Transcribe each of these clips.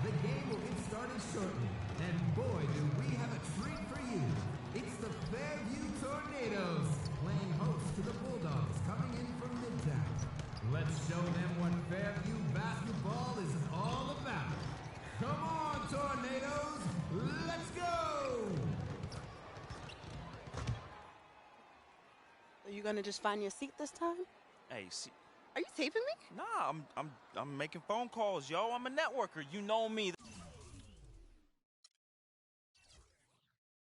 The game will get started shortly. And boy, do we have a treat for you. It's the Fairview Tornadoes playing host to the Bulldogs coming in from Midtown. Let's show them what Fairview basketball is all about. Come on, Tornadoes! Let's go! Are you gonna just find your seat this time? Hey, see. Are you taping me? Nah, I'm making phone calls, yo. I'm a networker. You know me.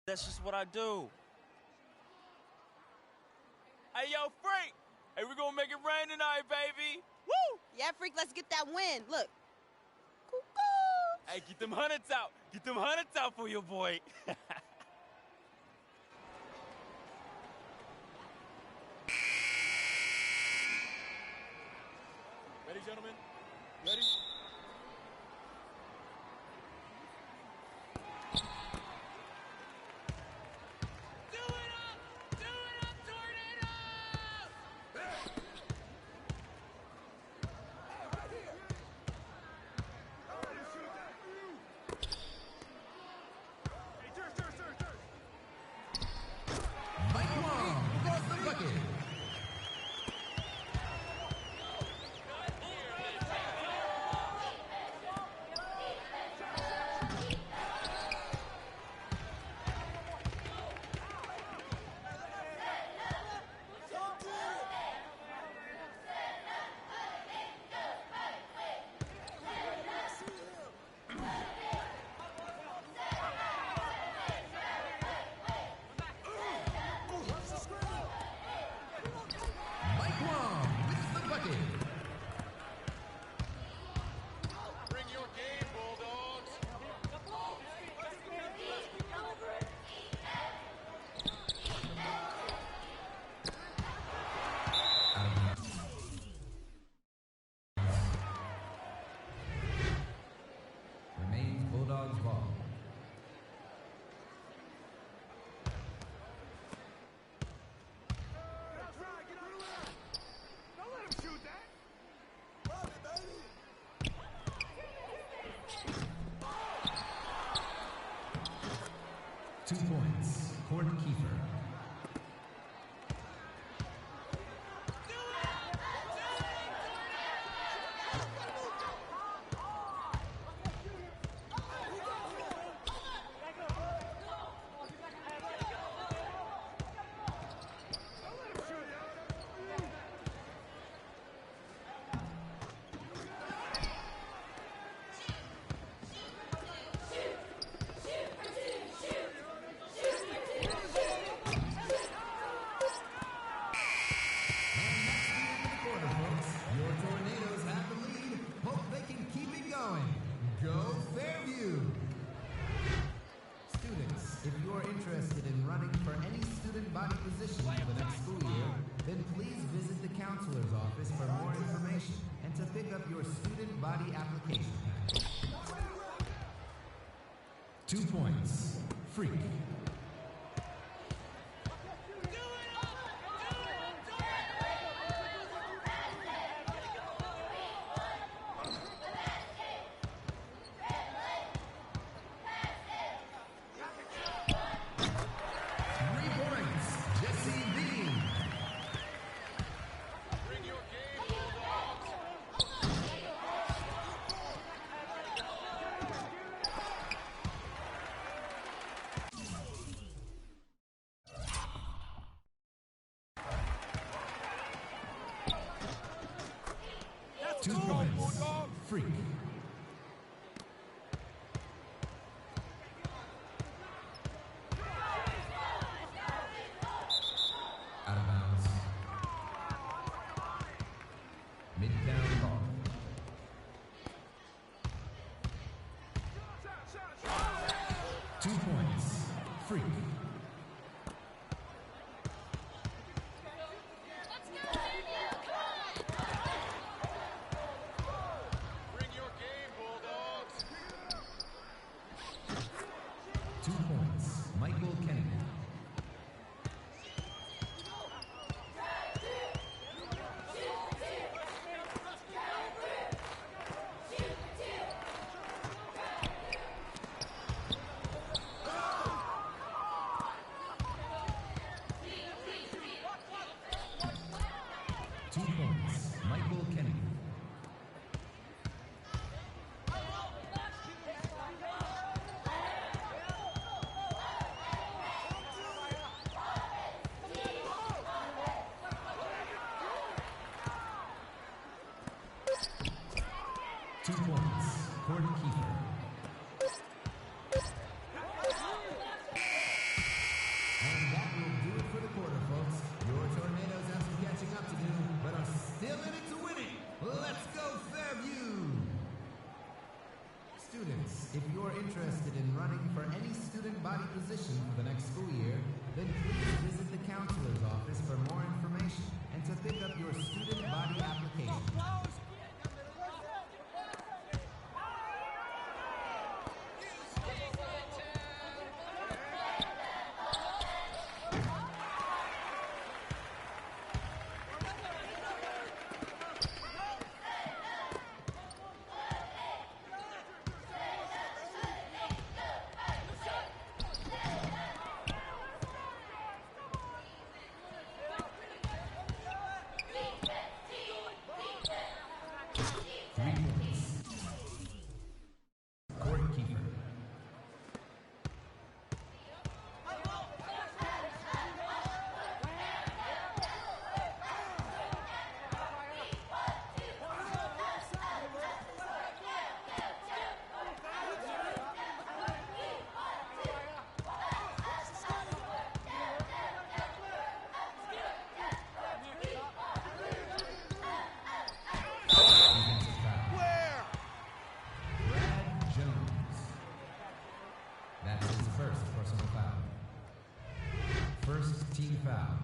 That's just what I do. Hey, yo, Freak! Hey, we gonna make it rain tonight, baby! Woo! Yeah, Freak, let's get that win. Look. Cuckoo! Hey, get them hundreds out. Get them hundreds out for your boy. Ready, gentlemen? Ready? Do it up, Tornadoes! Right here. I want to shoot that. Hey, Jerry. Mike Wong gets the bucket. Mike Wong with the bucket. Bring your game, Bulldogs. Remains Bulldogs ball. Don't let him shoot that. Love it, baby. 2 points. Court Kiefer. Your Tornadoes have the lead. Hope they can keep it going. Go Fairview! Students, if you are interested in running for any student body position for the next school year, then please visit the counselor's office for more information and to pick up your student body application pack. 2 points. Freak. Jesse Bean. Bring your game, Bulldogs. Two points. Freak. Out of bounds. Midtown ball. Shot. 2 points. Freak. Bring your game, Bulldogs. 2 points. Michael Kennedy. 2 points. Gordon Kiefer. And that will do it for the quarter, folks. Your Tornadoes have some catching up to do, but are still in it to win it. Let's go, Fairview! Students, if you're interested in running for any student body position for the next school year, then please visit the counselor's office for more information and to pick up your student body application. First team foul.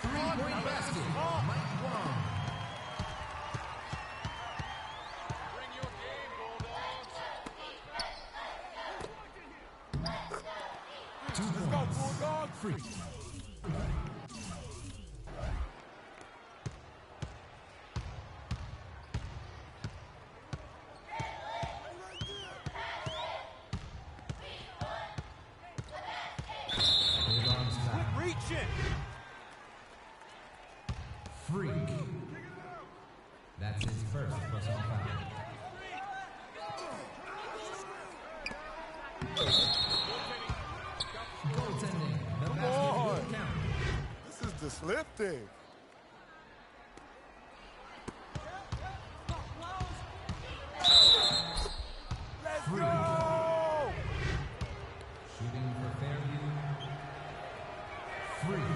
Three-point basket. Mike Wong. Bring your game, Bulldogs. 2 points. Free. Bulldogs foul. Reaching. Freak. That's his first personal foul. Goaltending. The basket will count. This is disrupting. Let's Free. go! Shooting for Fairview. Free.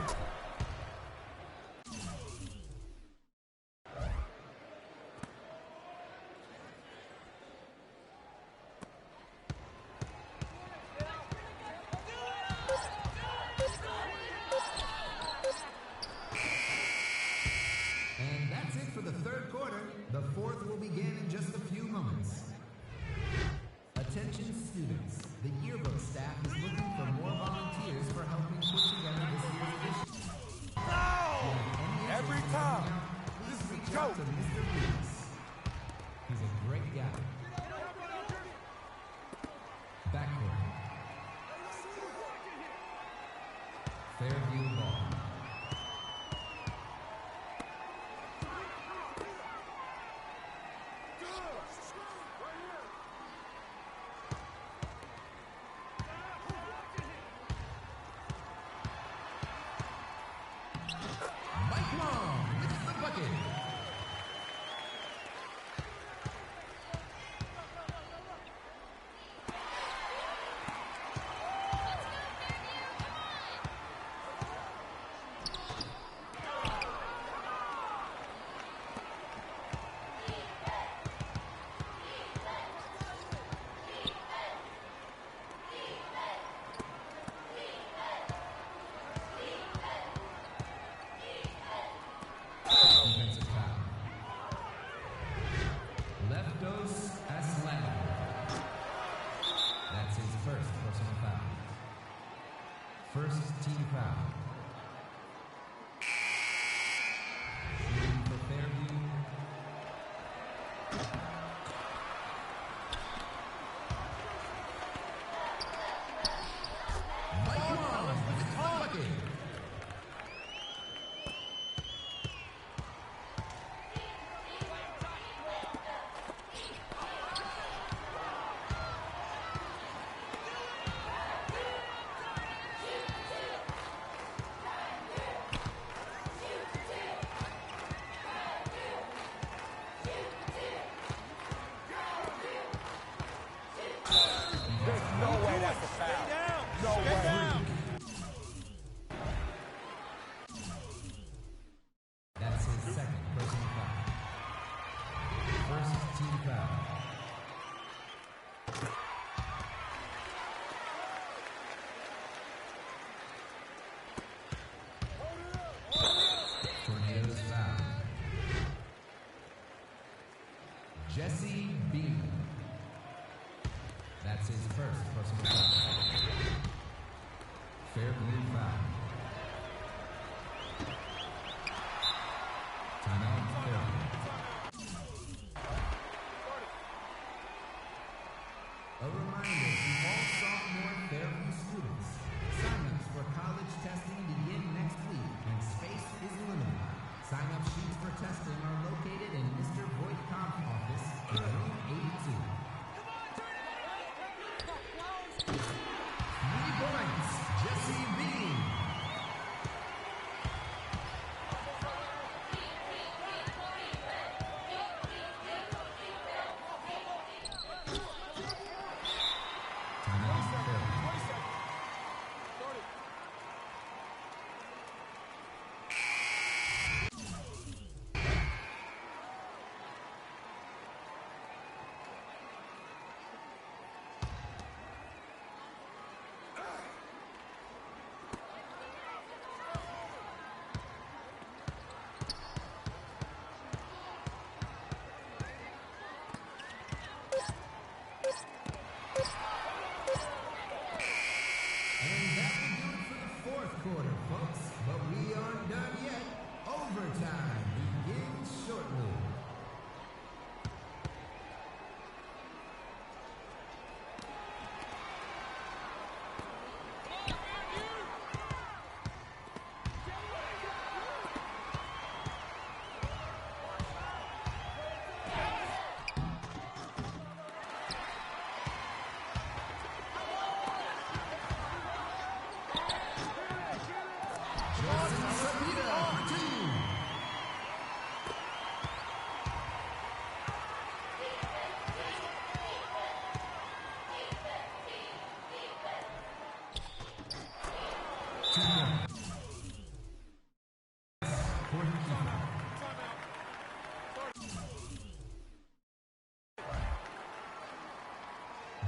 And that's it for the third quarter. The fourth will begin in just a few moments. Attention students, the yearbook staff is looking for more volunteers for helping put together this year's edition. If you have any Every interest in time. helping out, please This is reach out to dope. Mr. Reeves. He's a great guy. Backcourt. Fairview ball. Mike Long with the bucket. second personal foul. First team foul. Tornadoes foul. Jesse Bean. That's his first personal foul. Fair blue foul. Timeout, Fairview. A reminder to all sophomore Fairview students, sign-ups for college testing begin next week and space is limited. Sign-up sheets for testing are located in Mr. Voigtkamp's office in room 82. 3 points, Jesse Bean. Quarter, folks, but we aren't done yet. Overtime begins shortly.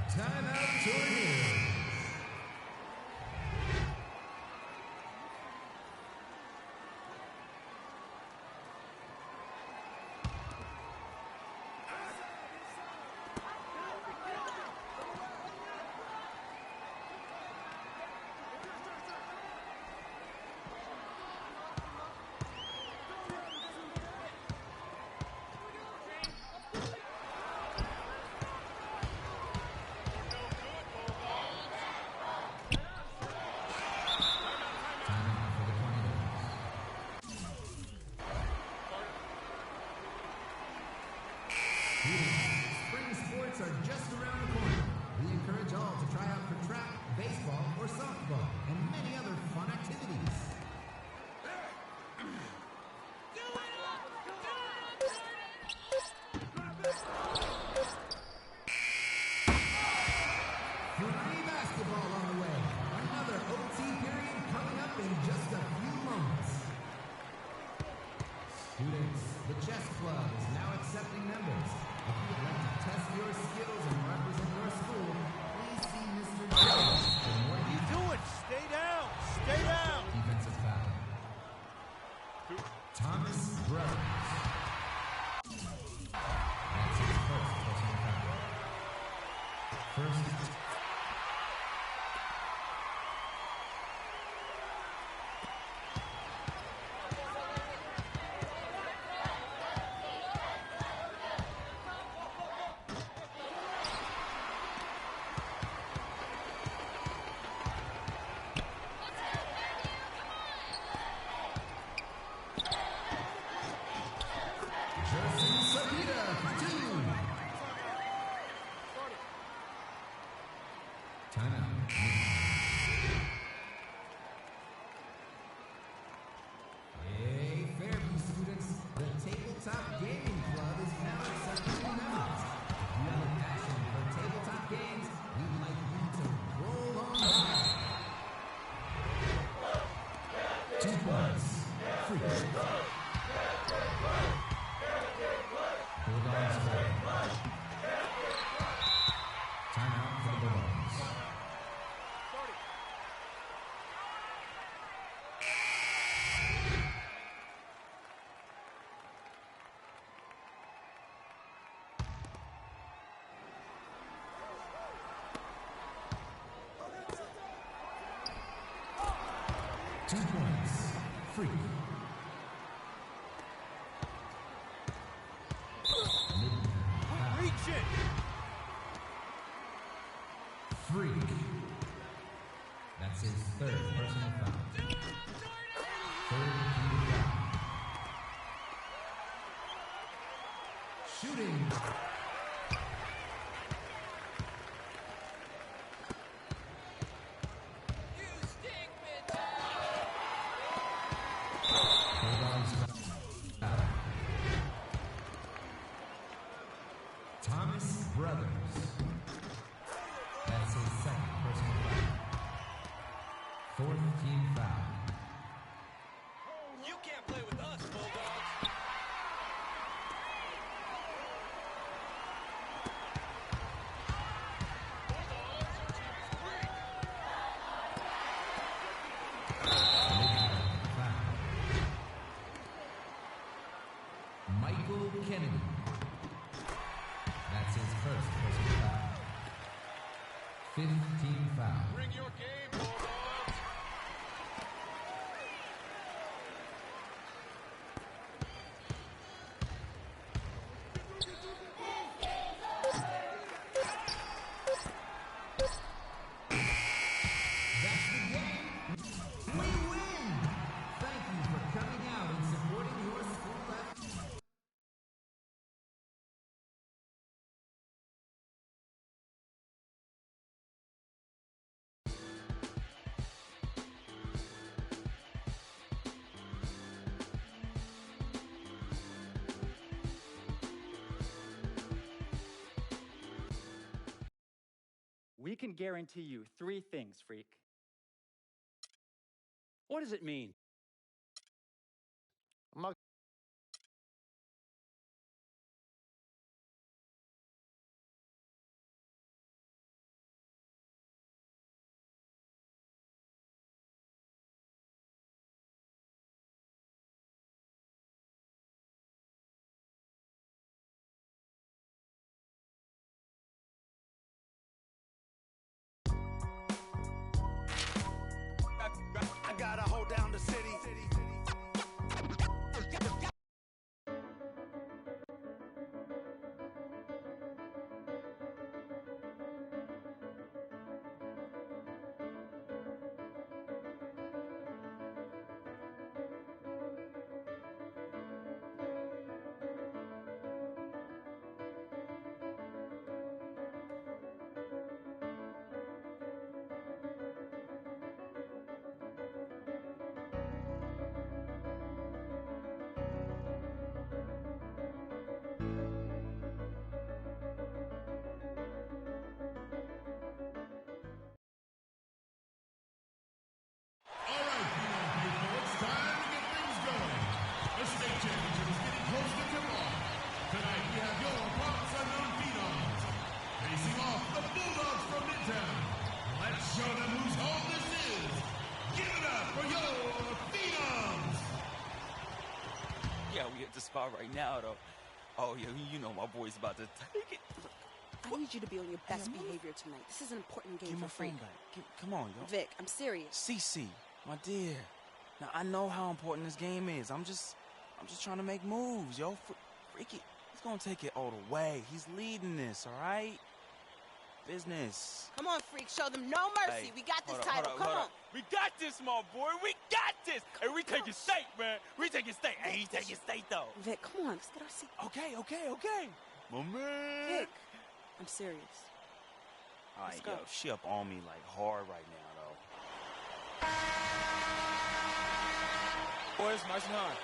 Timeout, Tornadoes. Spring sports are just around the corner. We encourage all to try out for track, baseball, or softball, and many other fun activities. Free basketball on the way. Another OT period coming up in just a few moments. Students, the chess club is now accepting members. If you would like to test your skills and represent your school, please see Mr. Jones for more. What are you doing? Stay down. Stay down. Defensive foul. Thomas Brothers. That's his first personal foul. First. 2 points. Freak. Reach it. Freak. That's his 3rd personal foul. 3rd team foul. Shooting. Thomas Brothers. That's his 2nd personal foul. 4th team foul. You can't play with us, Bulldogs. Foul. Michael Kennedy. That's his 1st personal foul. 5th team foul. Bring your game, Bulldogs. That's the game. We win. Thank you for coming out and supporting your school athlete. We can guarantee you 3 things, Freak. What does it mean? I'm not I gotta hold down the city. Yeah, we at the spot right now, though. Oh, yeah, you know my boy's about to take it. I need you to be on your best behavior tonight. This is an important game Give for my phone Freak. back. Come on, yo. Vic, I'm serious. CC, my dear. Now, I know how important this game is. I'm just trying to make moves, yo. Freaky, he's gonna take it all the way. He's leading this, all right? Business. Come on, Freak. Show them no mercy. Hey, We got this hold up, title. hold up, Come hold on. up. We got this, my boy. We got this. Hey, we taking state, man. We taking state. Hey, he taking state, though. Vic, come on. Let's get our seat. Okay. My man. Vic, I'm serious. All right, Let's go. yo, she up on me like hard right now, though. Boys, nice and hard.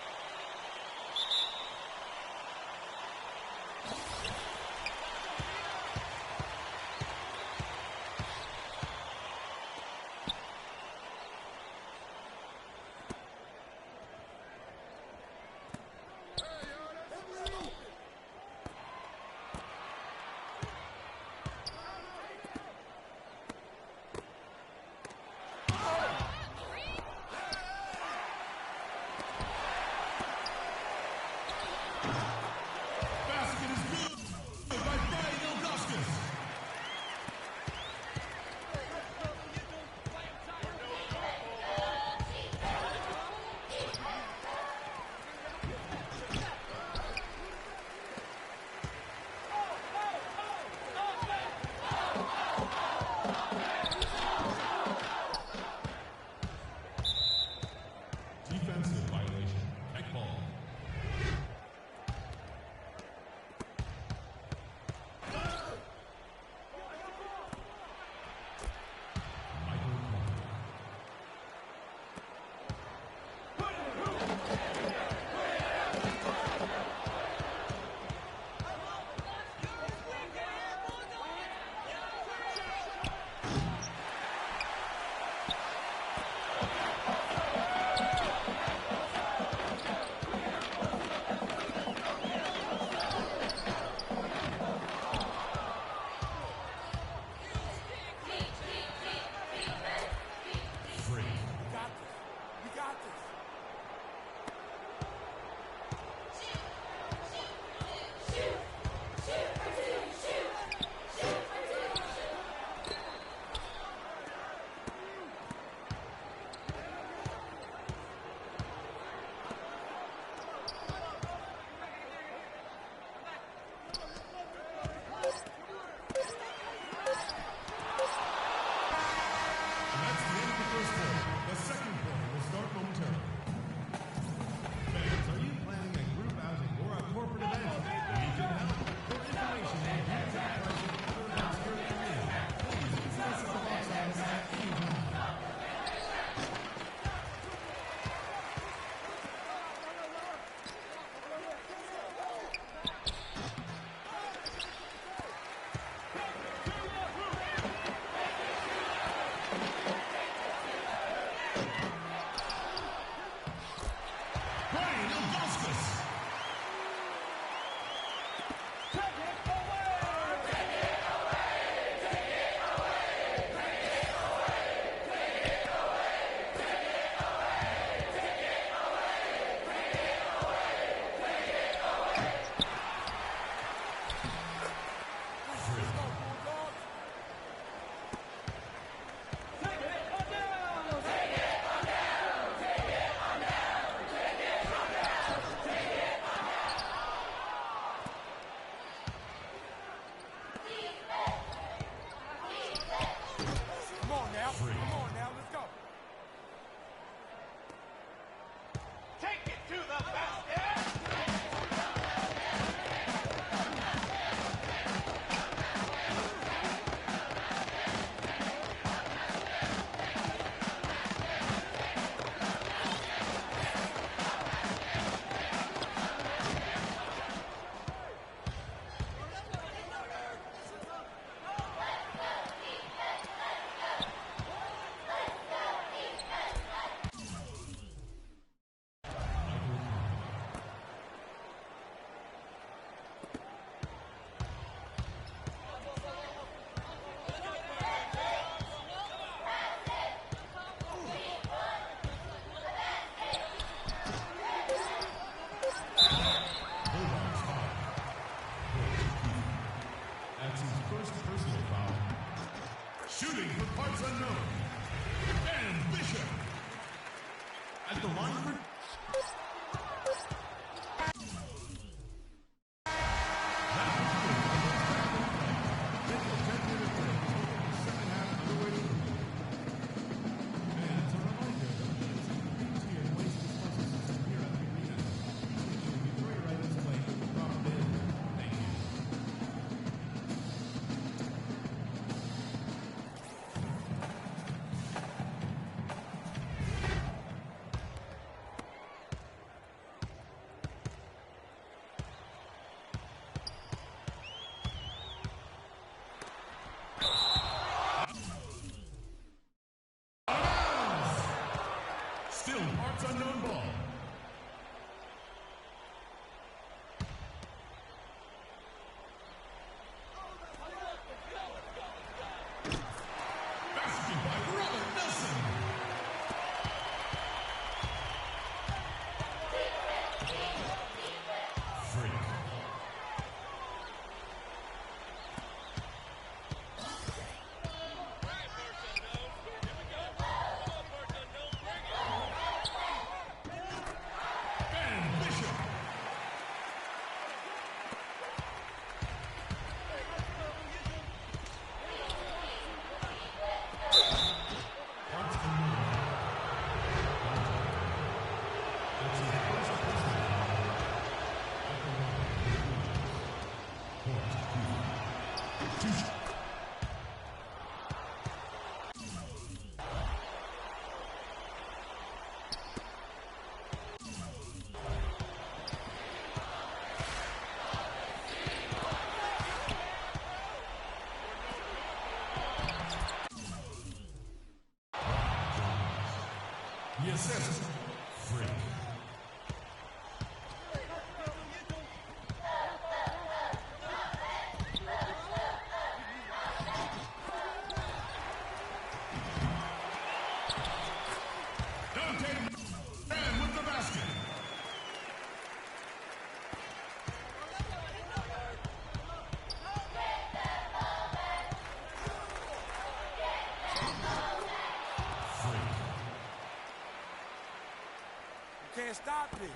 Shooting for parts unknown. And Bishop. At the line for... Still parts unknown ball. Basket by Robert Nelson. Freak. The assist, Freak. Dante and with the basket. Can't stop this.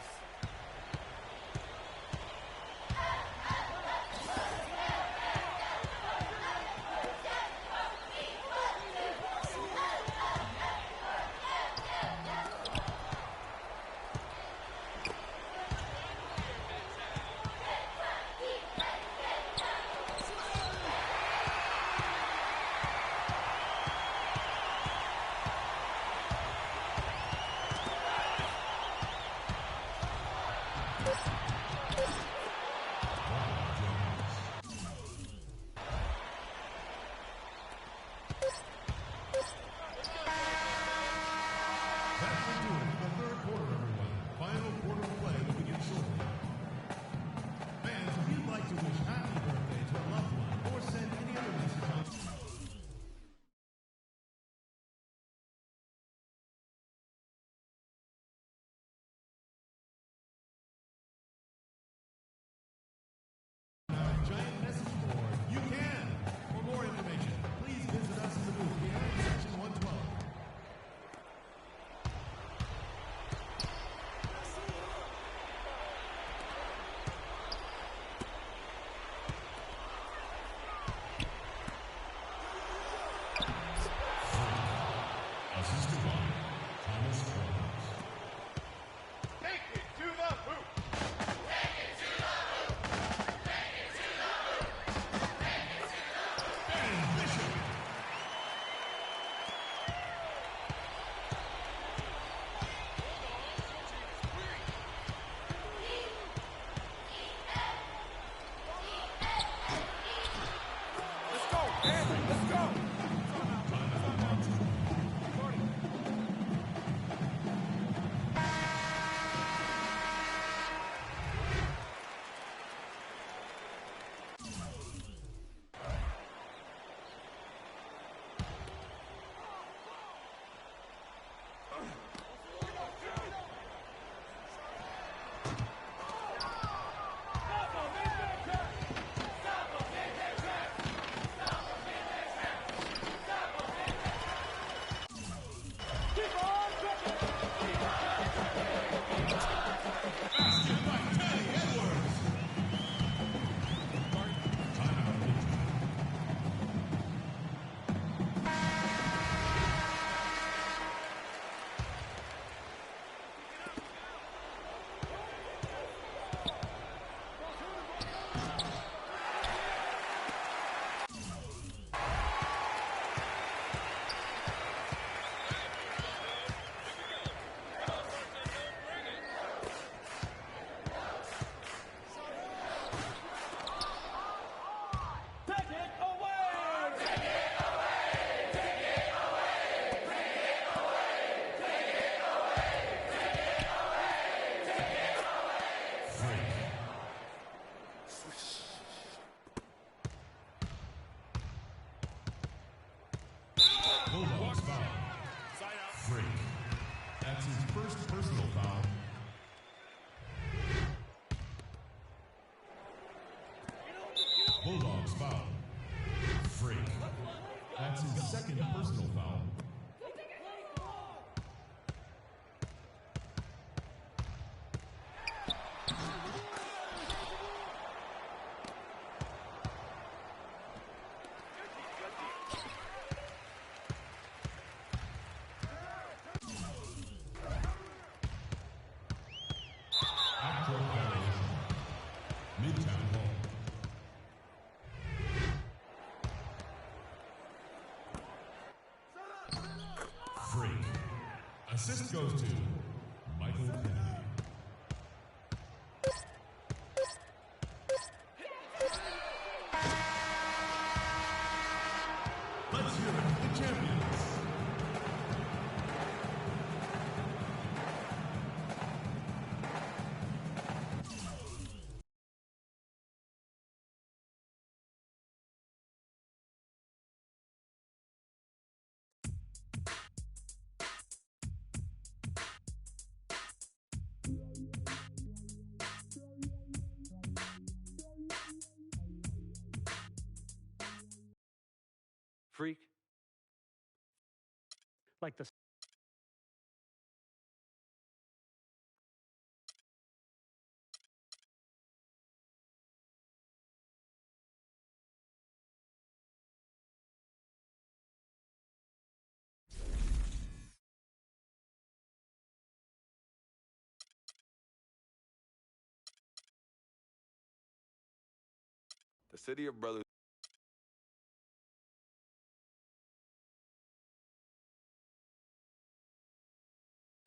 Bulldogs foul. Freak. That's his second personal foul. Assist goes to Michael Kennedy. Let's hear it for the champions. Freak. Like the City of Brothers.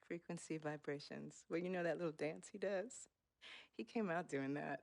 Frequency vibrations. Well, you know that little dance he does? He came out doing that.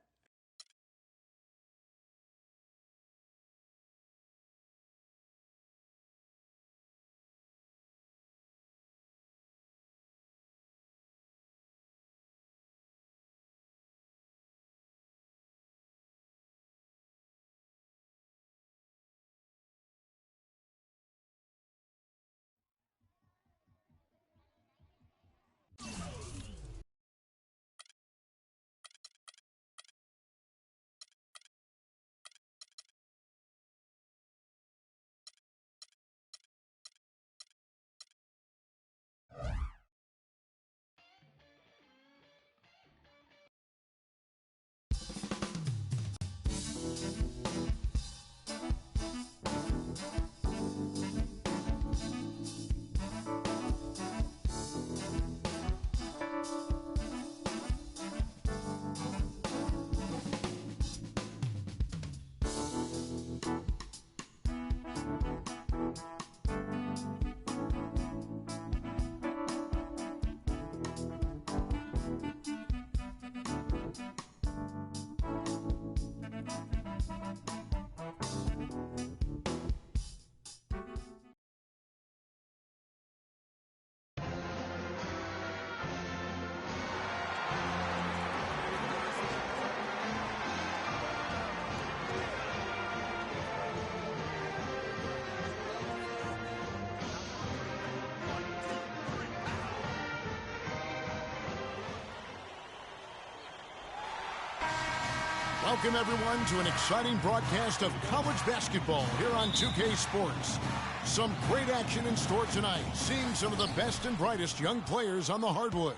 Welcome, everyone, to an exciting broadcast of college basketball here on 2K Sports. Some great action in store tonight, seeing some of the best and brightest young players on the hardwood.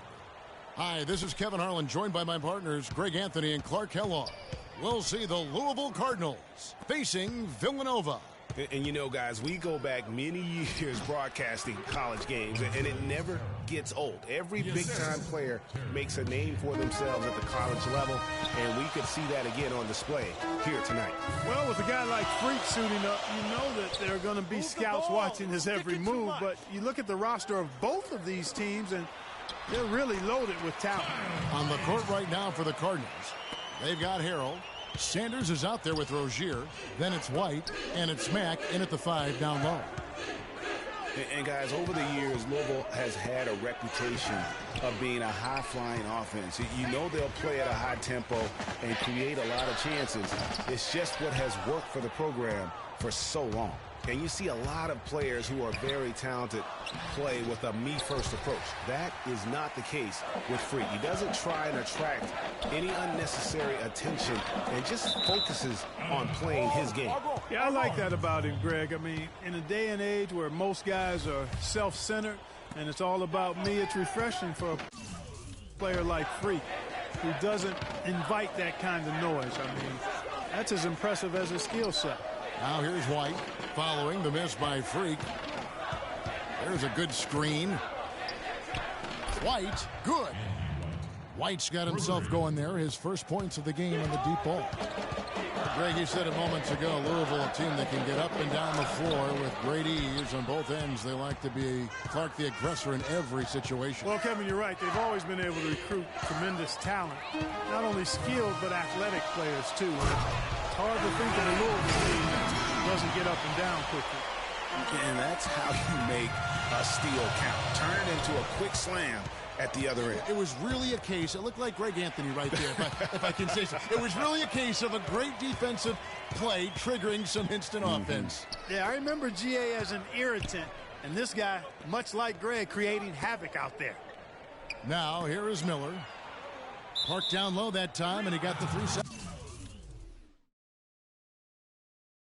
Hi, this is Kevin Harlan, joined by my partners Greg Anthony and Clark Kellogg. We'll see the Louisville Cardinals facing Villanova. And you know, guys, we go back many years broadcasting college games, and it never gets old. Every big-time player makes a name for themselves at the college level, and we could see that again on display here tonight. Well, with a guy like Freak suiting up, you know that there are going to be scouts watching his every move, but you look at the roster of both of these teams, and they're really loaded with talent. On the court right now for the Cardinals, they've got Harrell. Sanders is out there with Rozier. Then it's White, and it's Mack in at the 5 down low. And guys, over the years, Louisville has had a reputation of being a high-flying offense. You know they'll play at a high tempo and create a lot of chances. It's just what has worked for the program for so long. And you see a lot of players who are very talented play with a me-first approach. That is not the case with Freak. He doesn't try and attract any unnecessary attention and just focuses on playing his game. Yeah, I like that about him, Greg. I mean, in a day and age where most guys are self-centered and it's all about me, it's refreshing for a player like Freak who doesn't invite that kind of noise. I mean, that's as impressive as his skill set. Now here's White following the miss by Freak. There's a good screen. White, good. White's got himself going there. His first points of the game on the deep ball. Greg, you said it moments ago, Louisville, a team that can get up and down the floor with great ease on both ends. They like to be Clark the aggressor in every situation. Well, Kevin, you're right. They've always been able to recruit tremendous talent. Not only skilled, but athletic players, too. It's hard to think of a Louisville team that doesn't get up and down quickly. And that's how you make a steal count. Turn it into a quick slam at the other end. It was really a case, it looked like Greg Anthony right there, if I can say so. It was really a case of a great defensive play triggering some instant offense. Yeah, I remember GA as an irritant, and this guy, much like Greg, creating havoc out there. Now, here is Miller. Parked down low that time, and he got the 3 seconds.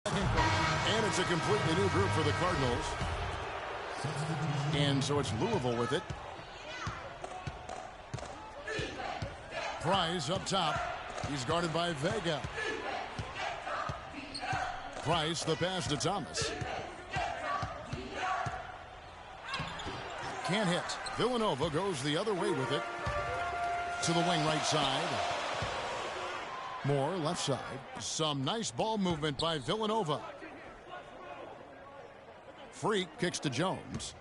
And it's a completely new group for the Cardinals. And so it's Louisville with it. Price up top. He's guarded by Vega. Price, the pass to Thomas. Can't hit. Villanova goes the other way with it. To the wing right side. Moore left side. Some nice ball movement by Villanova. Freak kicks to Jones.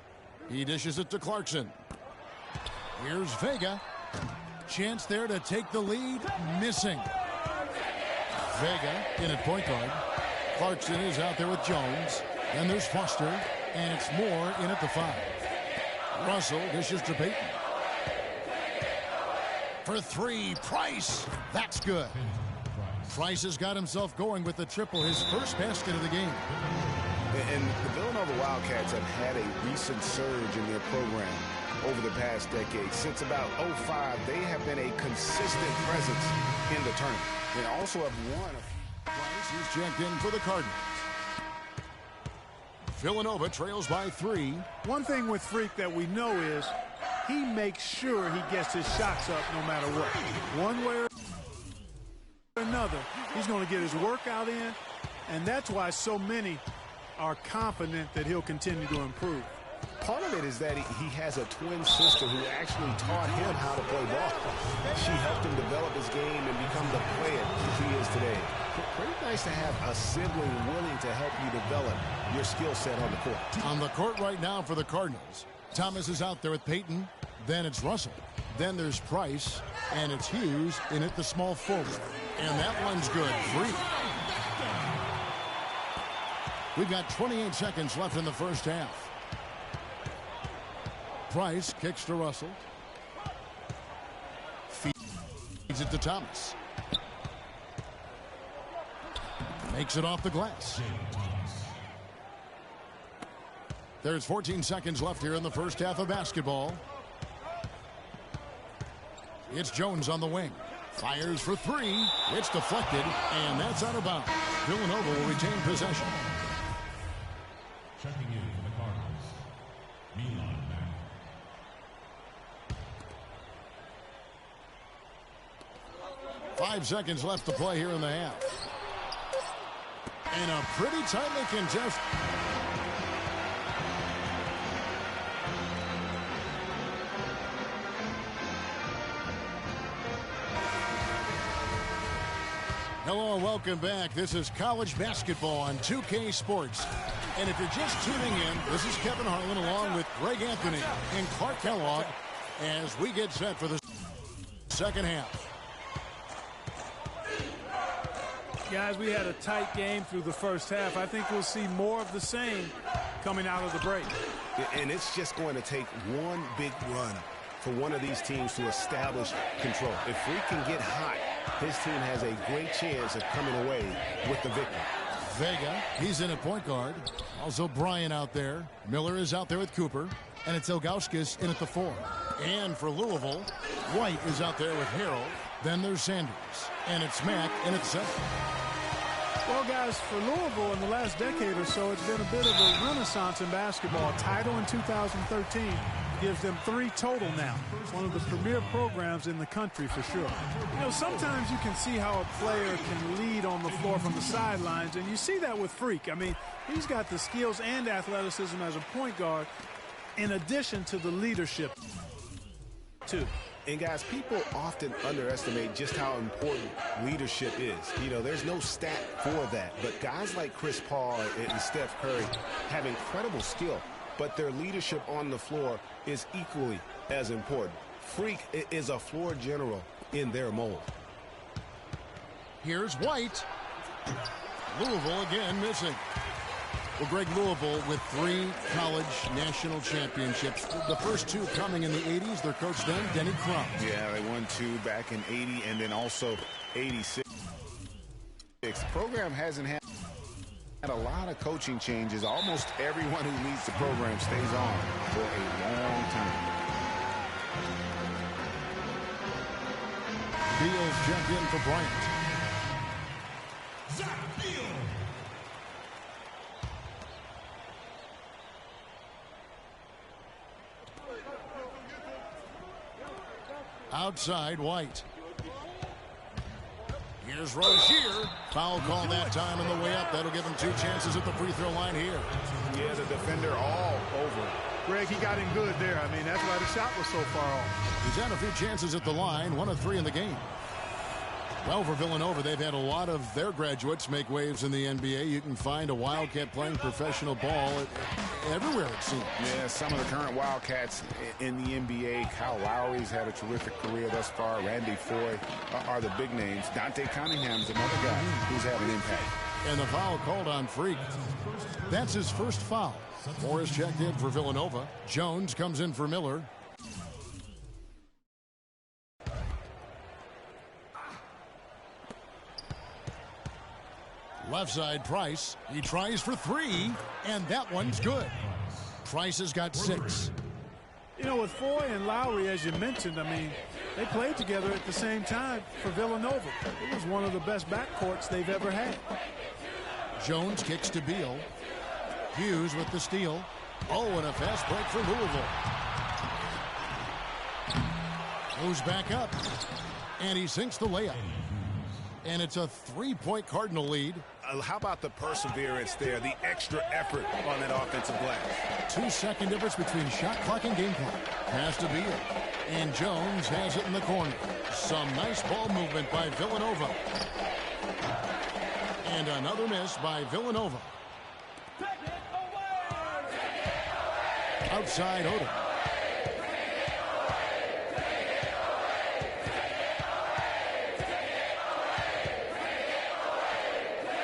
He dishes it to Clarkson. Here's Vega. Chance there to take the lead. Missing. Vega in at point guard. Clarkson is out there with Jones. And there's Foster. And it's Moore in at the 5. Russell dishes to Payton. For 3, Price. That's good. Price has got himself going with the triple, his first basket of the game. And the Villanova Wildcats have had a recent surge in their program over the past decade. Since about 05, they have been a consistent presence in the tournament. They also have won. Price is checked in for the Cardinals. Villanova trails by 3. One thing with Freak that we know is he makes sure he gets his shots up no matter what. One way or another, he's going to get his workout in, and that's why so many are confident that he'll continue to improve. Part of it is that he has a twin sister who actually taught him how to play ball. She helped him develop his game and become the player he is today. Pretty nice to have a sibling willing to help you develop your skill set on the court. On the court right now for the Cardinals. Thomas is out there with Payton. Then it's Russell. Then there's Price. And it's Hughes in at the small forward. And that one's good. Free. We've got 28 seconds left in the first half. Price kicks to Russell. Feeds it to Thomas. Makes it off the glass. There's 14 seconds left here in the first half of basketball. It's Jones on the wing. Fires for 3. It's deflected, and that's out of bounds. Villanova will retain possession. Checking in for the Cardinals, Milan Mack. Five seconds left to play here in the half. And a pretty tightly contested. Hello and welcome back. This is college basketball on 2K Sports. And if you're just tuning in, this is Kevin Harlan along with Greg Anthony and Clark Kellogg as we get set for the second half. Guys, we had a tight game through the first half. I think we'll see more of the same coming out of the break. And it's just going to take one big run for one of these teams to establish control. If we can get hot, his team has a great chance of coming away with the victory. Vega, he's in at point guard. Also Bryant out there. Miller is out there with Cooper. And it's Ilgauskas in at the 4. And for Louisville, White is out there with Harrell. Then there's Sanders. And it's Mack in at 7. Well, guys, for Louisville in the last decade or so, it's been a bit of a renaissance in basketball. Title in 2013 gives them 3 total now. One of the premier programs in the country for sure. You know, sometimes you can see how a player can lead on the floor from the sidelines, and you see that with Freak. I mean, he's got the skills and athleticism as a point guard in addition to the leadership, too. And, guys, people often underestimate just how important leadership is. You know, there's no stat for that. But guys like Chris Paul and Steph Curry have incredible skill, but their leadership on the floor is equally as important. Freak is a floor general in their mold. Here's White. Louisville again missing. Well, Greg, Louisville with 3 college national championships. The first 2 coming in the 80s. Their coach then, Denny Crum. Yeah, they won 2 back in 80 and then also 86. The program hasn't had a lot of coaching changes. Almost everyone who leads the program stays on for a long time. Beal's checked in for Bryant. Zach Beal. Outside, White. Here's Rozier. Foul call that time on the way up. That'll give him 2 chances at the free throw line here. Yeah, the defender all over. Greg, he got in good there. I mean, that's why the shot was so far off. He's had a few chances at the line, 1 of 3 in the game. Well, for Villanova, they've had a lot of their graduates make waves in the NBA. You can find a Wildcat playing professional ball everywhere, it seems. Yeah, some of the current Wildcats in the NBA. Kyle Lowry's had a terrific career thus far. Randy Foye are the big names. Dante Cunningham's another guy who's had an impact. And the foul called on Freak. That's his first foul. Morris checked in for Villanova. Jones comes in for Miller. Left side, Price. He tries for 3, and that one's good. Price has got 6. You know, with Foye and Lowry, as you mentioned, I mean, they played together at the same time for Villanova. It was one of the best backcourts they've ever had. Jones kicks to Beal. Hughes with the steal. Oh, and a fast break for Louisville. Moves back up, and he sinks the layup. And it's a 3-point Cardinal lead. How about the perseverance there, the extra effort on that offensive glass? 2-second difference between shot clock and game clock. Pass to Beal. And Jones has it in the corner. Some nice ball movement by Villanova. And another miss by Villanova. Outside Odom.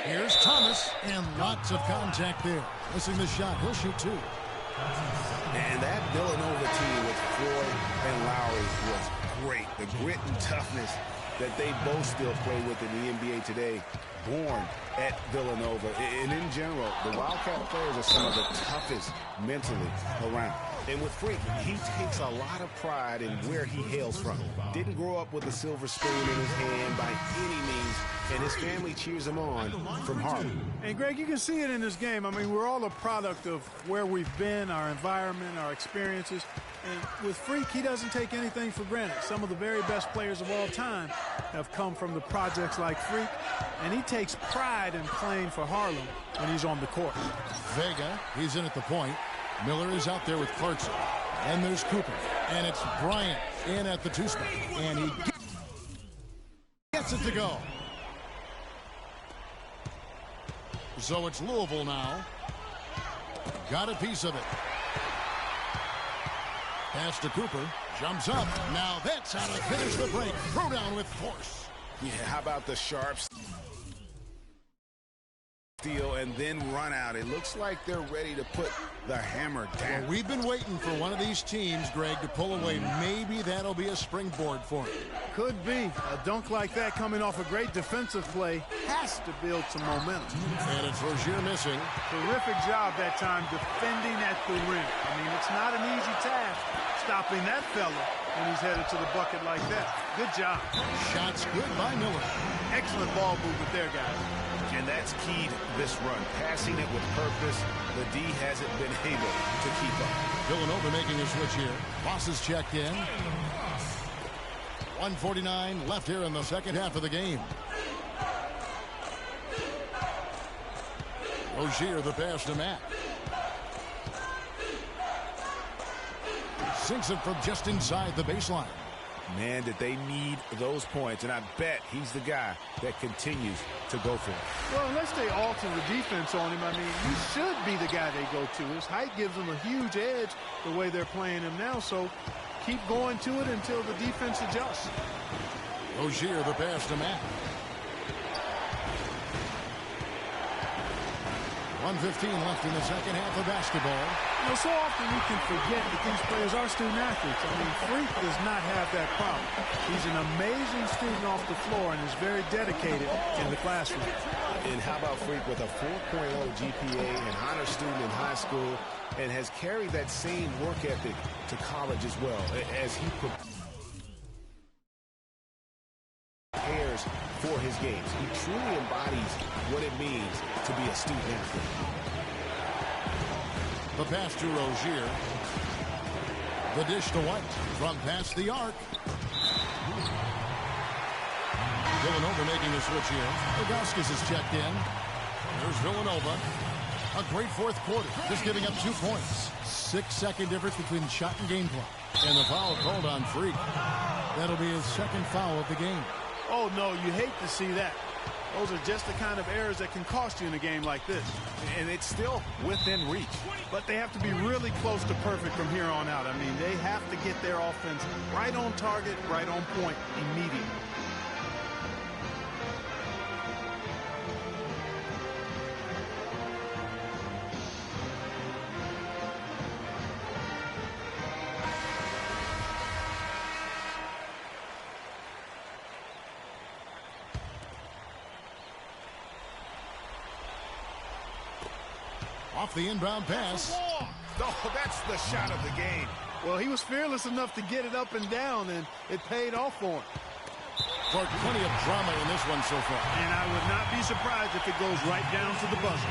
Here's Thomas, and lots of contact there. Missing the shot. He'll shoot 2. And that Villanova team with Floyd and Lowry was great. The grit and toughness that they both still play with in the NBA today, born at Villanova. And in general, the Wildcat players are some of the toughest mentally around. And with Freak, he takes a lot of pride in where he hails from. Didn't grow up with a silver spoon in his hand by any means, and his family cheers him on from Harlem. And, Greg, you can see it in this game. I mean, we're all a product of where we've been, our environment, our experiences. And with Freak, he doesn't take anything for granted. Some of the very best players of all time have come from the projects like Freak, and he takes pride in playing for Harlem when he's on the court. Vega, he's in at the point. Miller is out there with Clarkson. And there's Cooper. And it's Bryant in at the 2 spot. And he gets it to go. So it's Louisville now. Got a piece of it. Pass to Cooper. Jumps up. Now that's how to finish the break. Throw down with force. Yeah, how about the sharps? steal and then run out. It looks like they're ready to put the hammer down. Well, we've been waiting for one of these teams, Greg, to pull away. Maybe that'll be a springboard for them. Could be. A dunk like that coming off a great defensive play has to build some momentum. And it's Rozier missing. Terrific job that time defending at the rim. I mean, it's not an easy task stopping that fella when he's headed to the bucket like that. Good job. Shots good by Miller. Excellent ball movement there, guys. And that's key to this run. Passing it with purpose. The D hasn't been able to keep up. Villanova making a switch here. Boss is checked in. 1:49 left here in the second half of the game. Rozier the pass to Matt. Sinks it from just inside the baseline. Man, did they need those points, and I bet he's the guy that continues to go for it. Well, unless they alter the defense on him, I mean, he should be the guy they go to. His height gives him a huge edge the way they're playing him now, so keep going to it until the defense adjusts. Rozier the pass to Matt. 1:15 left in the second half of basketball. You know, so often we can forget that these players are student athletes. I mean, Freak does not have that problem. He's an amazing student off the floor and is very dedicated in the classroom. And how about Freak with a 4.0 GPA, an honor student in high school, and has carried that same work ethic to college as well as he prepares for his games. He truly embodies what it means to be a student athlete. The pass to Rozier. The dish to White from past the arc. Villanova making a switch here. Ilgauskas is checked in. There's Villanova. A great fourth quarter, just giving up 2 points. 6-second difference between shot and game clock. And the foul called on Freak. That'll be his second foul of the game. Oh, no, you hate to see that. Those are just the kind of errors that can cost you in a game like this. And it's still within reach. But they have to be really close to perfect from here on out. I mean, they have to get their offense right on target, right on point immediately. Off the inbound pass. Oh, that's the shot of the game. Well, he was fearless enough to get it up and down, and it paid off for him. For plenty of drama in this one so far. And I would not be surprised if it goes right down to the buzzer.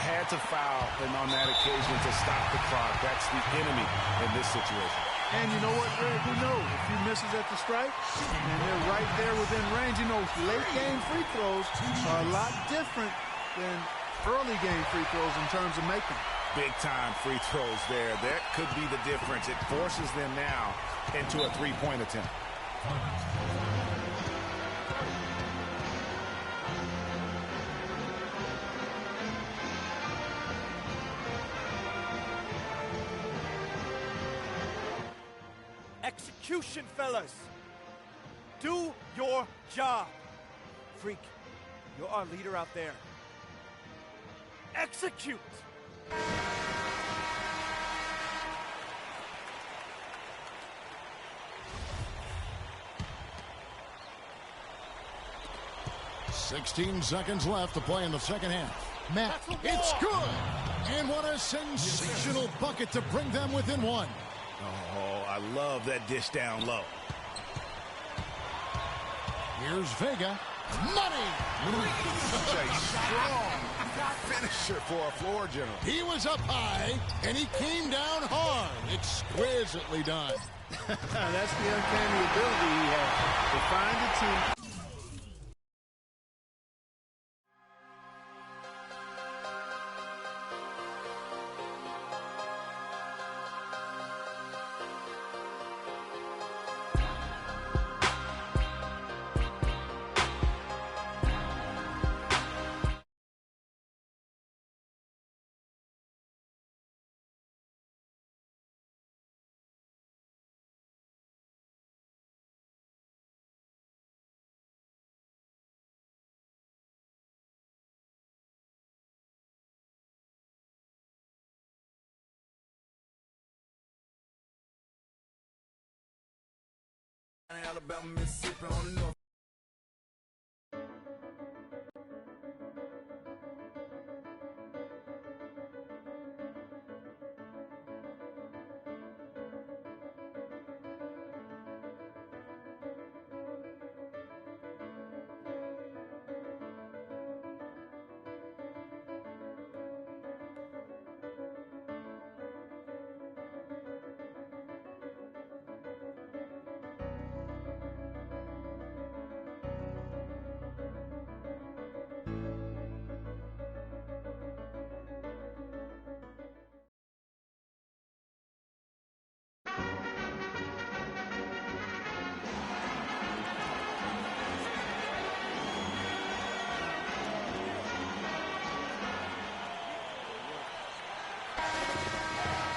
Had to foul, and on that occasion to stop the clock. That's the enemy in this situation. And you know what, Greg? Who knows? If he misses at the stripe, and they're right there within range, you know, late-game free throws are a lot different than early game free throws in terms of making. Big time free throws there. That could be the difference. It forces them now into a three-point attempt. Execution, fellas. Do your job. Freak, you're our leader out there. Execute! "16 seconds left to play in the second half. Matt, it's good! And what a sensational bucket to bring them within one. Oh, I love that dish down low. Here's Vega. Money! Such a strong finisher for a floor general. He was up high, and he came down hard. Exquisitely done. That's the uncanny ability he has to find a team. Alabama, Mississippi, on the north.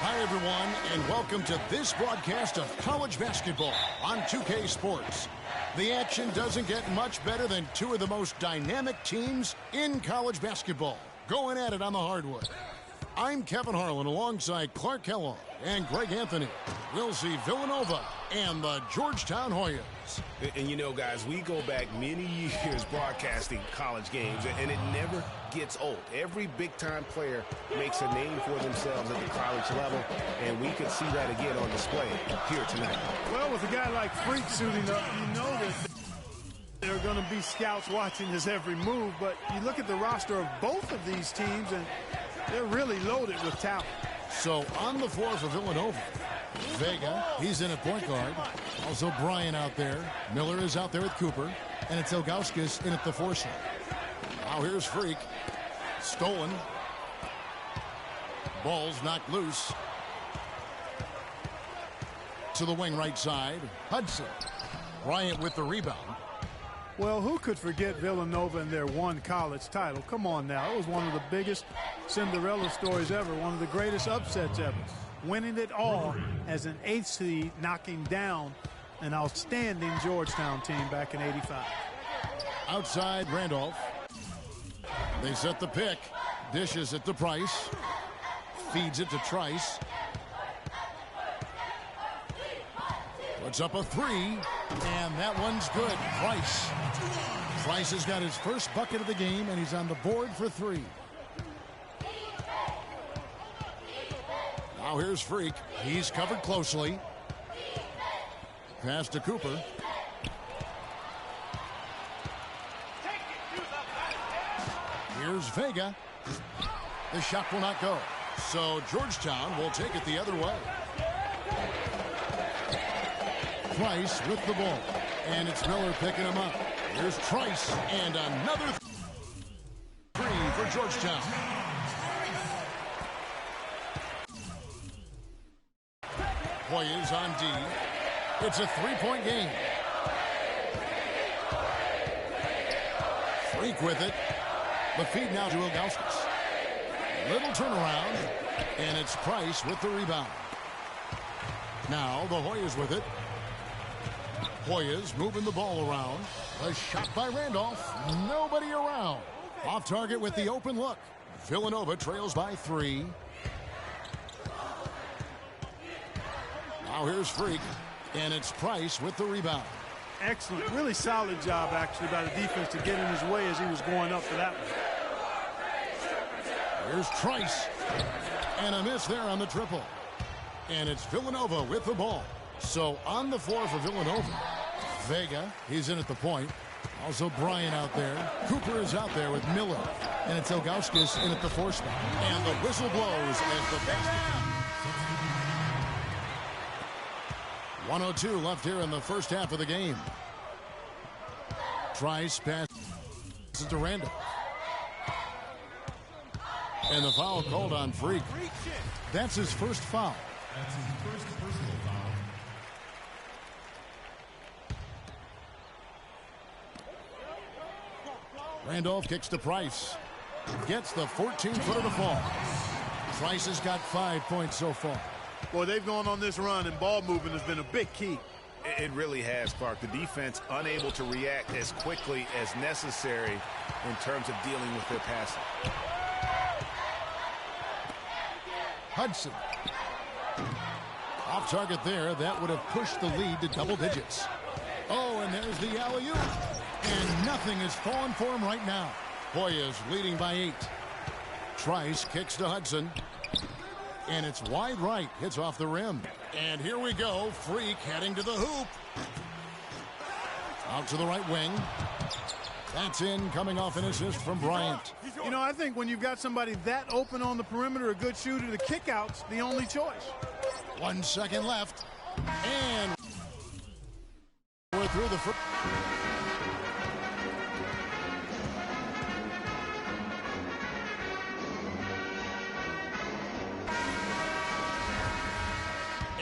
Hi, everyone, and welcome to this broadcast of college basketball on 2K Sports. The action doesn't get much better than two of the most dynamic teams in college basketball going at it on the hardwood. I'm Kevin Harlan alongside Clark Kellogg and Greg Anthony. We'll see Villanova and the Georgetown Hoyas. And you know, guys, we go back many years broadcasting college games, and it never gets old. Every big-time player makes a name for themselves at the college level, and we could see that again on display here tonight. Well, with a guy like Freak suiting up, you know that there are going to be scouts watching his every move, but you look at the roster of both of these teams, and they're really loaded with talent. So on the floor for Villanova, Vega, he's in at point guard. Also Bryant out there. Miller is out there with Cooper. And it's Ilgauskas in at the 4 slot. Now here's Freak. Stolen. Ball's knocked loose. To the wing right side. Hudson. Bryant with the rebound. Well, who could forget Villanova and their one college title? Come on now. It was one of the biggest Cinderella stories ever, one of the greatest upsets ever. Winning it all as an 8th seed, knocking down an outstanding Georgetown team back in '85. Outside Randolph. They set the pick. Dishes it to Price. Feeds it to Trice. Puts up a 3, and that one's good. Price. Price has got his first bucket of the game, and he's on the board for 3. Now here's Freak. He's covered closely. Pass to Cooper. Here's Vega. The shot will not go. So Georgetown will take it the other way. Price with the ball. And it's Miller picking him up. Here's Trice. And another 3 for Georgetown. Hoyas on D. It's a 3-point game. Freak with it. The feed now to Ilgauskas. Little turnaround. And it's Price with the rebound. Now the Hoyas with it. Hoyas moving the ball around. A shot by Randolph. Nobody around. Off target with the open look. Villanova trails by 3. Now here's Freak. And it's Price with the rebound. Excellent. Really solid job, actually, by the defense to get in his way as he was going up for that one. Here's Trice. And a miss there on the triple. And it's Villanova with the ball. So on the floor for Villanova, Vega, he's in at the point. Also Bryant out there. Cooper is out there with Miller. And it's Ilgauskas in at the 4 spot. And the whistle blows as the basket. 102 left here in the first half of the game. Trice passes to Randolph. And the foul called on Freak. That's his first foul. That's his first personal foul. Randolph kicks to Price. Gets the 14-footer to fall. Price has got 5 points so far. Boy, they've gone on this run, and ball movement has been a big key. It really has, Clark. The defense unable to react as quickly as necessary in terms of dealing with their passing. Hudson. Off target there. That would have pushed the lead to double digits. Oh, and there's the alley-oop. And nothing is falling for him right now. Hoyas leading by 8. Trice kicks to Hudson. And it's wide right. Hits off the rim. And here we go. Freak heading to the hoop. Out to the right wing. That's in, coming off an assist from Bryant. You know, I think when you've got somebody that open on the perimeter, a good shooter, the kick-out's the only choice. 1 second left. And we're through the first.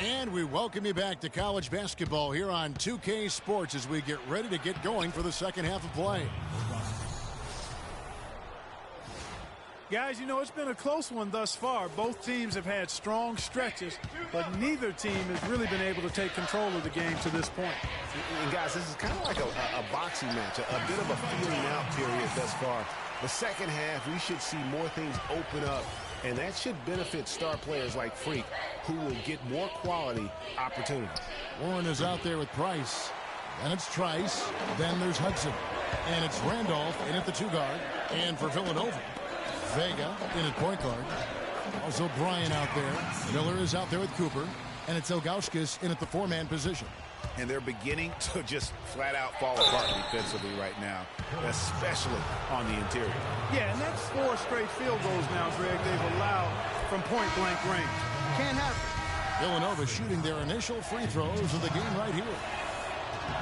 And we welcome you back to college basketball here on 2K Sports as we get ready to get going for the second half of play. Guys, you know, it's been a close one thus far. Both teams have had strong stretches, but neither team has really been able to take control of the game to this point. And guys, this is kind of like a boxing match, a bit of a feeling out period thus far. The second half, we should see more things open up, and that should benefit star players like Freak, who will get more quality opportunities. Warren is out there with Price. Then it's Trice. Then there's Hudson. And it's Randolph in at the 2-guard. And for Villanova, Vega in at point guard. Also Bryant out there. Miller is out there with Cooper. And it's Ilgauskas in at the 4-man position. And they're beginning to just flat out fall apart defensively right now, especially on the interior. Yeah, and that's 4 straight field goals now, Greg, they've allowed from point-blank range. Can't have it. Villanova shooting their initial free throws of the game right here.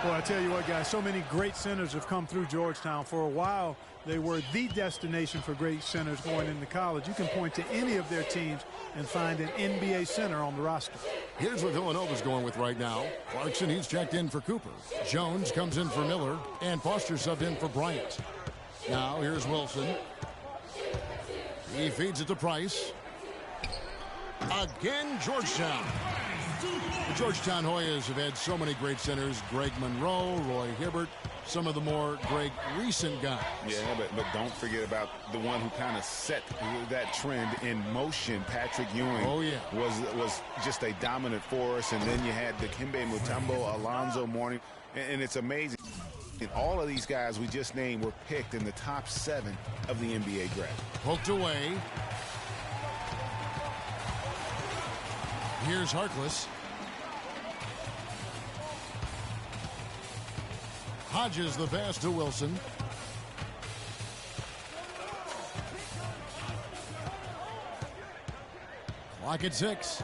Well, I tell you what, guys, so many great centers have come through Georgetown. For a while, they were the destination for great centers going into college. You can point to any of their teams and find an NBA center on the roster. Here's what Villanova's going with right now. Clarkson, he's checked in for Cooper. Jones comes in for Miller, and Foster subbed in for Bryant. Now here's Wilson. He feeds it to Price. Again, Georgetown. The Georgetown Hoyas have had so many great centers. Greg Monroe, Roy Hibbert, some of the more Greg recent guys. Yeah, but don't forget about the one who kind of set that trend in motion. Patrick Ewing was just a dominant force. And then you had Dikembe Mutombo, Alonzo Mourning. And it's amazing. And all of these guys we just named were picked in the top 7 of the NBA draft. Poked away. Here's Harkless. Hodges the pass to Wilson. Clock at 6.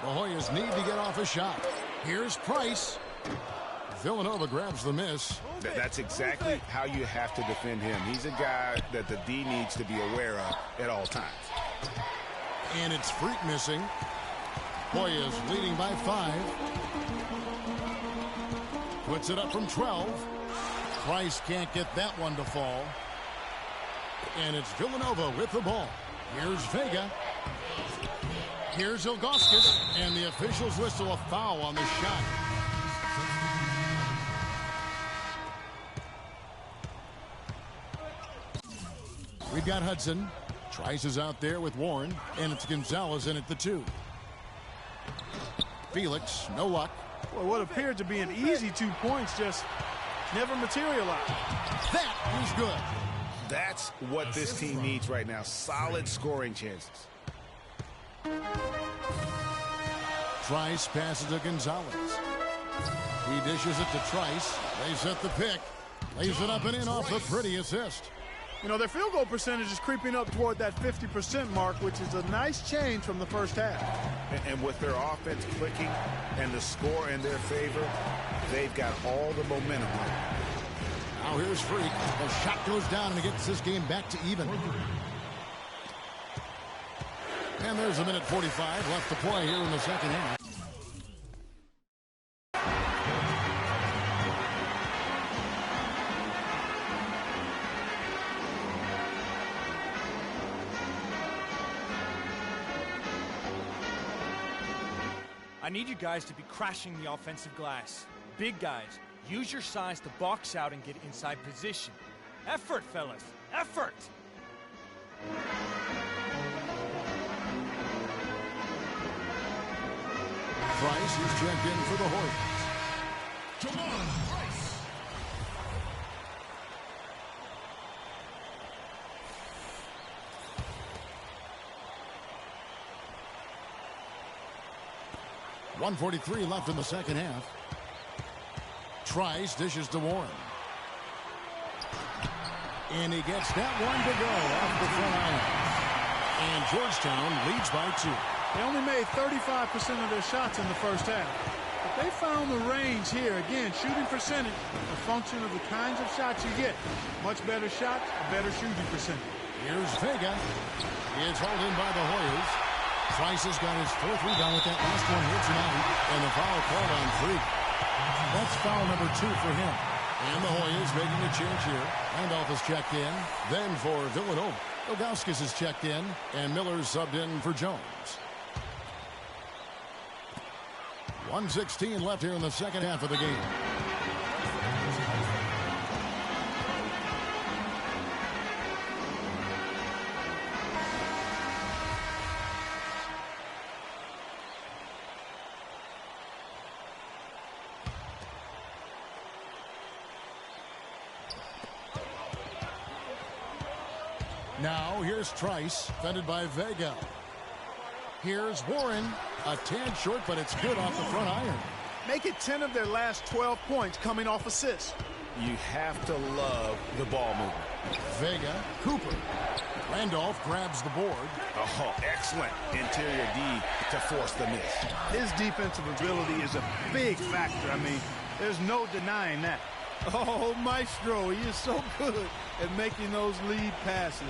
The Hoyas need to get off a shot. Here's Price. Villanova grabs the miss. That's exactly how you have to defend him. He's a guy that the D needs to be aware of at all times. And it's Freak missing. Hoyas leading by 5. Puts it up from 12. Price can't get that one to fall. And it's Villanova with the ball. Here's Vega. Here's Ilgauskas. And the officials whistle a foul on the shot. We've got Hudson. Trice is out there with Warren. And it's Gonzalez in at the 2. Felix, no luck. Well, what appeared to be an easy 2 points just never materialized. That is good. That's what this team needs right now. Solid scoring chances. Trice passes to Gonzalez. He dishes it to Trice. They set the pick. Lays it up and in off the pretty assist. You know, their field goal percentage is creeping up toward that 50% mark, which is a nice change from the first half. And with their offense clicking and the score in their favor, they've got all the momentum. Now here's Freak. The shot goes down and it gets this game back to even. And there's a minute 45 left to play here in the second half. I need you guys to be crashing the offensive glass. Big guys, use your size to box out and get inside position. Effort, fellas, effort! Price is checked in for the Hoyas. Jamon Price. .143 left in the second half. Trice dishes to Warren. And he gets that one to go off the front iron. And Georgetown leads by 2. They only made 35% of their shots in the first half. But they found the range here. Again, shooting percentage, a function of the kinds of shots you get. Much better shots, a better shooting percentage. Here's Vega. It's hauled in by the Hoyas. Trice has got his 4th rebound with that last one here tonight. And the foul called on Freak. That's foul number 2 for him. And the Hoyas making a change here. Randolph is checked in. Then for Villanova, Ilgauskas is checked in. And Miller's subbed in for Jones. 1:16 left here in the second half of the game. Now here's Trice, fended by Vega. Here's Warren, a tad short, but it's good off the front iron. Make it 10 of their last 12 points coming off assists. You have to love the ball movement. Vega, Cooper. Randolph grabs the board. Oh, excellent interior D to force the miss. His defensive ability is a big factor. I mean, there's no denying that. Oh, Maestro, he is so good at making those lead passes,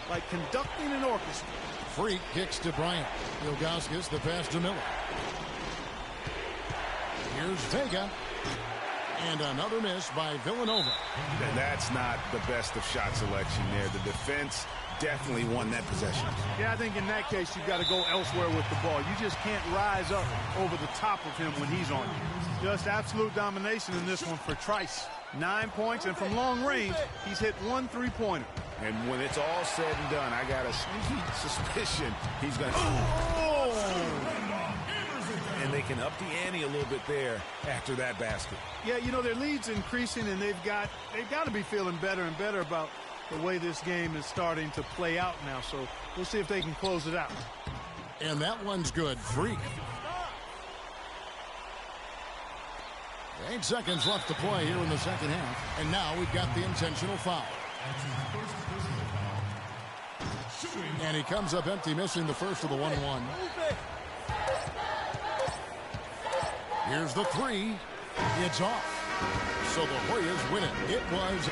like conducting an orchestra. Freak kicks to Bryant. Ilgauskas the pass to Miller. Here's Vega. And another miss by Villanova. And that's not the best of shot selection there. The defense definitely won that possession. Yeah, I think in that case, you've got to go elsewhere with the ball. You just can't rise up over the top of him when he's on you. Just absolute domination in this one for Trice. 9 points, and from long range, he's hit 1 3-pointer. And when it's all said and done, I got a sneaky suspicion he's going to... And they can up the ante a little bit there after that basket. Yeah, you know, their lead's increasing, and they've got to be feeling better and better about the way this game is starting to play out now. So we'll see if they can close it out. And that one's good. Freak. 8 seconds left to play here in the second half. And now we've got the intentional foul. And he comes up empty, missing the first of the 1-1. Here's the 3. It's off. So the Hoyas win it. It was...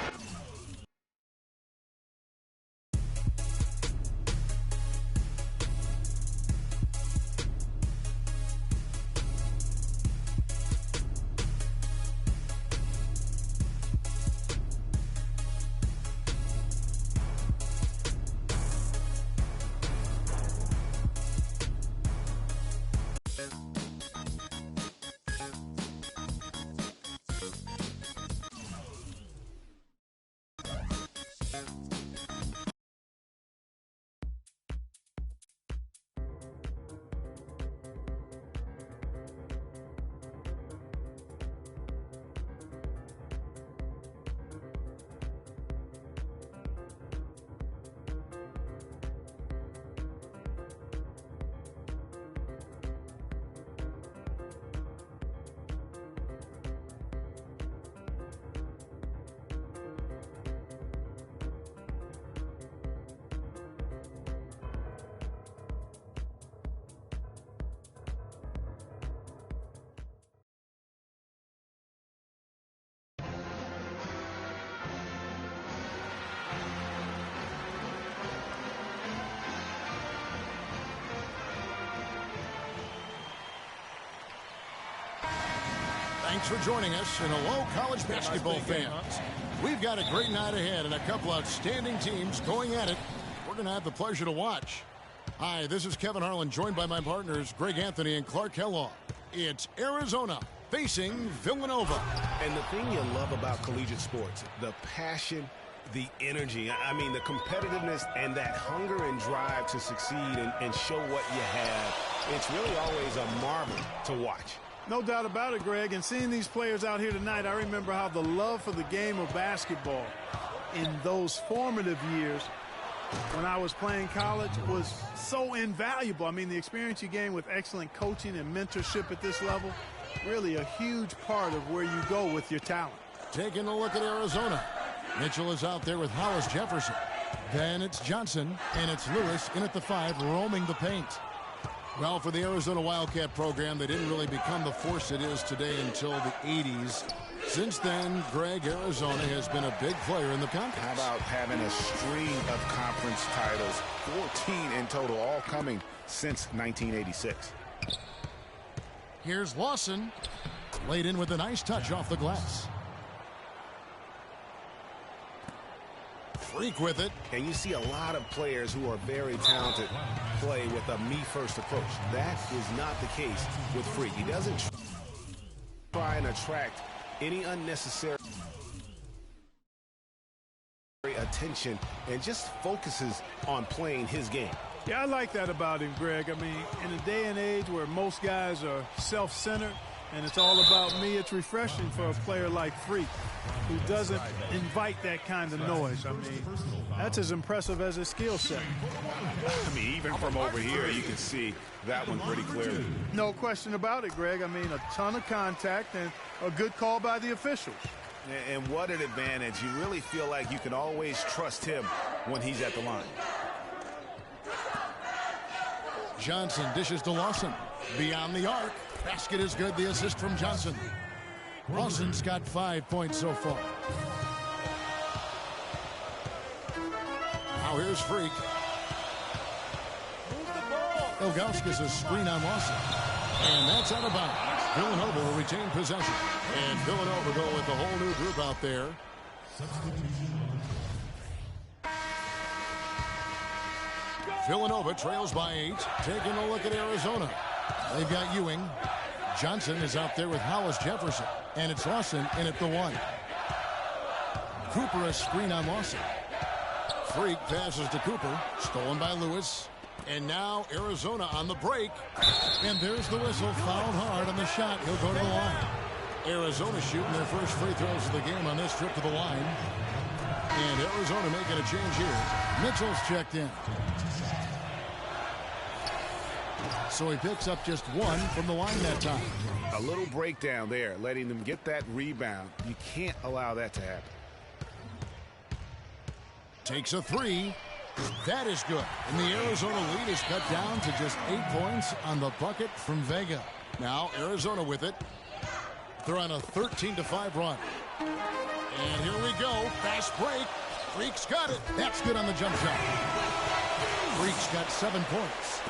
Thanks for joining us, and hello, college basketball fans. We've got a great night ahead and a couple outstanding teams going at it. We're going to have the pleasure to watch. Hi, this is Kevin Harlan, joined by my partners, Greg Anthony and Clark Kellogg. It's Arizona facing Villanova. And the thing you love about collegiate sports, the passion, the energy, I mean, the competitiveness and that hunger and drive to succeed and show what you have, it's really always a marvel to watch. No doubt about it, Greg. And seeing these players out here tonight, I remember how the love for the game of basketball in those formative years when I was playing college was so invaluable. I mean, the experience you gain with excellent coaching and mentorship at this level, really a huge part of where you go with your talent. Taking a look at Arizona. Mitchell is out there with Hollis Jefferson. Then it's Johnson, and it's Lewis in at the 5, roaming the paint. Well, for the Arizona Wildcat program, they didn't really become the force it is today until the 80s. Since then, Greg, Arizona has been a big player in the conference. How about having a string of conference titles, 14 in total, all coming since 1986. Here's Lawson, laid in with a nice touch off the glass. Freak with it. And you see a lot of players who are very talented play with a me-first approach. That is not the case with Freak. He doesn't try and attract any unnecessary attention and just focuses on playing his game. Yeah, I like that about him, Greg. I mean, in a day and age where most guys are self-centered and it's all about me, it's refreshing for a player like Freak who doesn't invite that kind of noise. I mean, that's as impressive as his skill set. I mean, even from over here, you can see that one pretty clearly. No question about it, Greg. I mean, a ton of contact and a good call by the officials. And what an advantage. You really feel like you can always trust him when he's at the line. Johnson dishes to Lawson. Beyond the arc. Basket is good. The assist from Johnson. Lawson's got 5 points so far. Now here's Freak. Ilgauskas a screen on Lawson. And that's out of bounds. Villanova will retain possession. And Villanova go with the whole new group out there. Villanova trails by 8. Taking a look at Arizona. They've got Ewing. Johnson is out there with Hollis Jefferson. And it's Lawson in at the 1. Cooper a screen on Lawson. Freak passes to Cooper. Stolen by Lewis. And now Arizona on the break. And there's the whistle. Fouled hard on the shot. He'll go to the line. Arizona shooting their first free throws of the game on this trip to the line. And Arizona making a change here. Mitchell's checked in. So he picks up just 1 from the line that time. A little breakdown there, letting them get that rebound. You can't allow that to happen. Takes a 3. That is good. And the Arizona lead is cut down to just 8 points on the bucket from Vega. Now Arizona with it. They're on a 13-5 run. And here we go. Fast break. Freak's got it. That's good on the jump shot. Freak's got 7 points.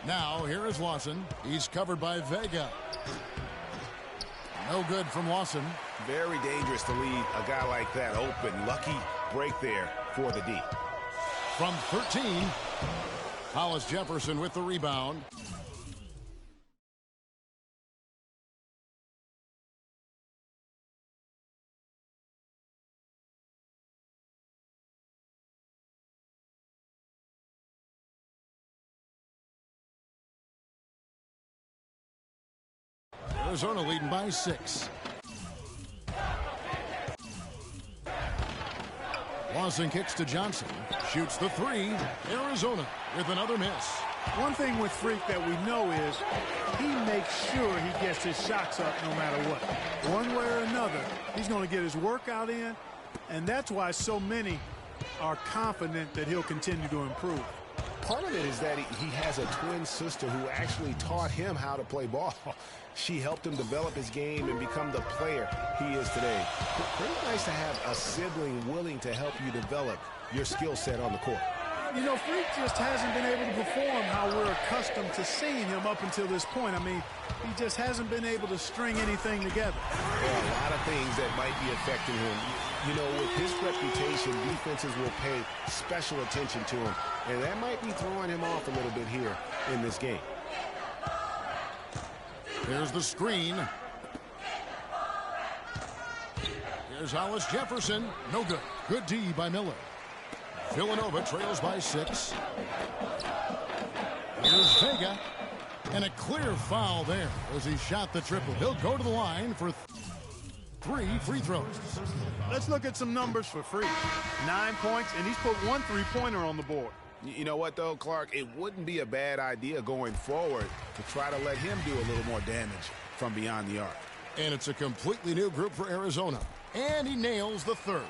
Now, here is Lawson. He's covered by Vega. No good from Lawson. Very dangerous to leave a guy like that open. Lucky break there for the D. From 13, Hollis Jefferson with the rebound. Arizona leading by 6. Lawson kicks to Johnson. Shoots the 3. Arizona with another miss. One thing with Freak that we know is he makes sure he gets his shots up no matter what. One way or another, he's going to get his workout in, and that's why so many are confident that he'll continue to improve. Part of it is that he has a twin sister who actually taught him how to play ball. She helped him develop his game and become the player he is today. Pretty nice to have a sibling willing to help you develop your skill set on the court. You know, Freak just hasn't been able to perform how we're accustomed to seeing him up until this point. I mean, he just hasn't been able to string anything together. There are a lot of things that might be affecting him. You know, with his reputation, defenses will pay special attention to him. And that might be throwing him off a little bit here in this game. Here's the screen. Here's Hollis Jefferson. No good. Good D by Miller. Villanova trails by 6. Here's Vega. And a clear foul there as he shot the triple. He'll go to the line for 3 free throws. Let's look at some numbers for Freak. 9 points, and he's put 1 3-pointer on the board. You know what, though, Clark? It wouldn't be a bad idea going forward to try to let him do a little more damage from beyond the arc. And it's a completely new group for Arizona. And he nails the third.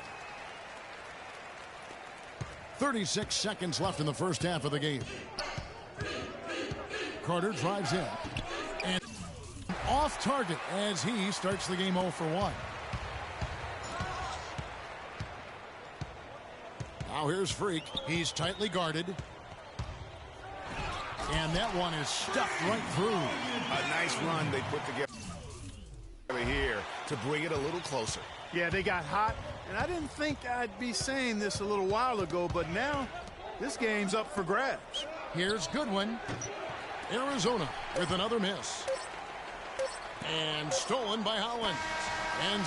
36 seconds left in the first half of the game. Carter drives in. And off target as he starts the game 0 for 1. Now here's Freak. He's tightly guarded. And that one is stuffed right through. A nice run they put together here to bring it a little closer. Yeah, they got hot, and I didn't think I'd be saying this a little while ago, but now this game's up for grabs. Here's Goodwin. Arizona with another miss. And stolen by Hollins. And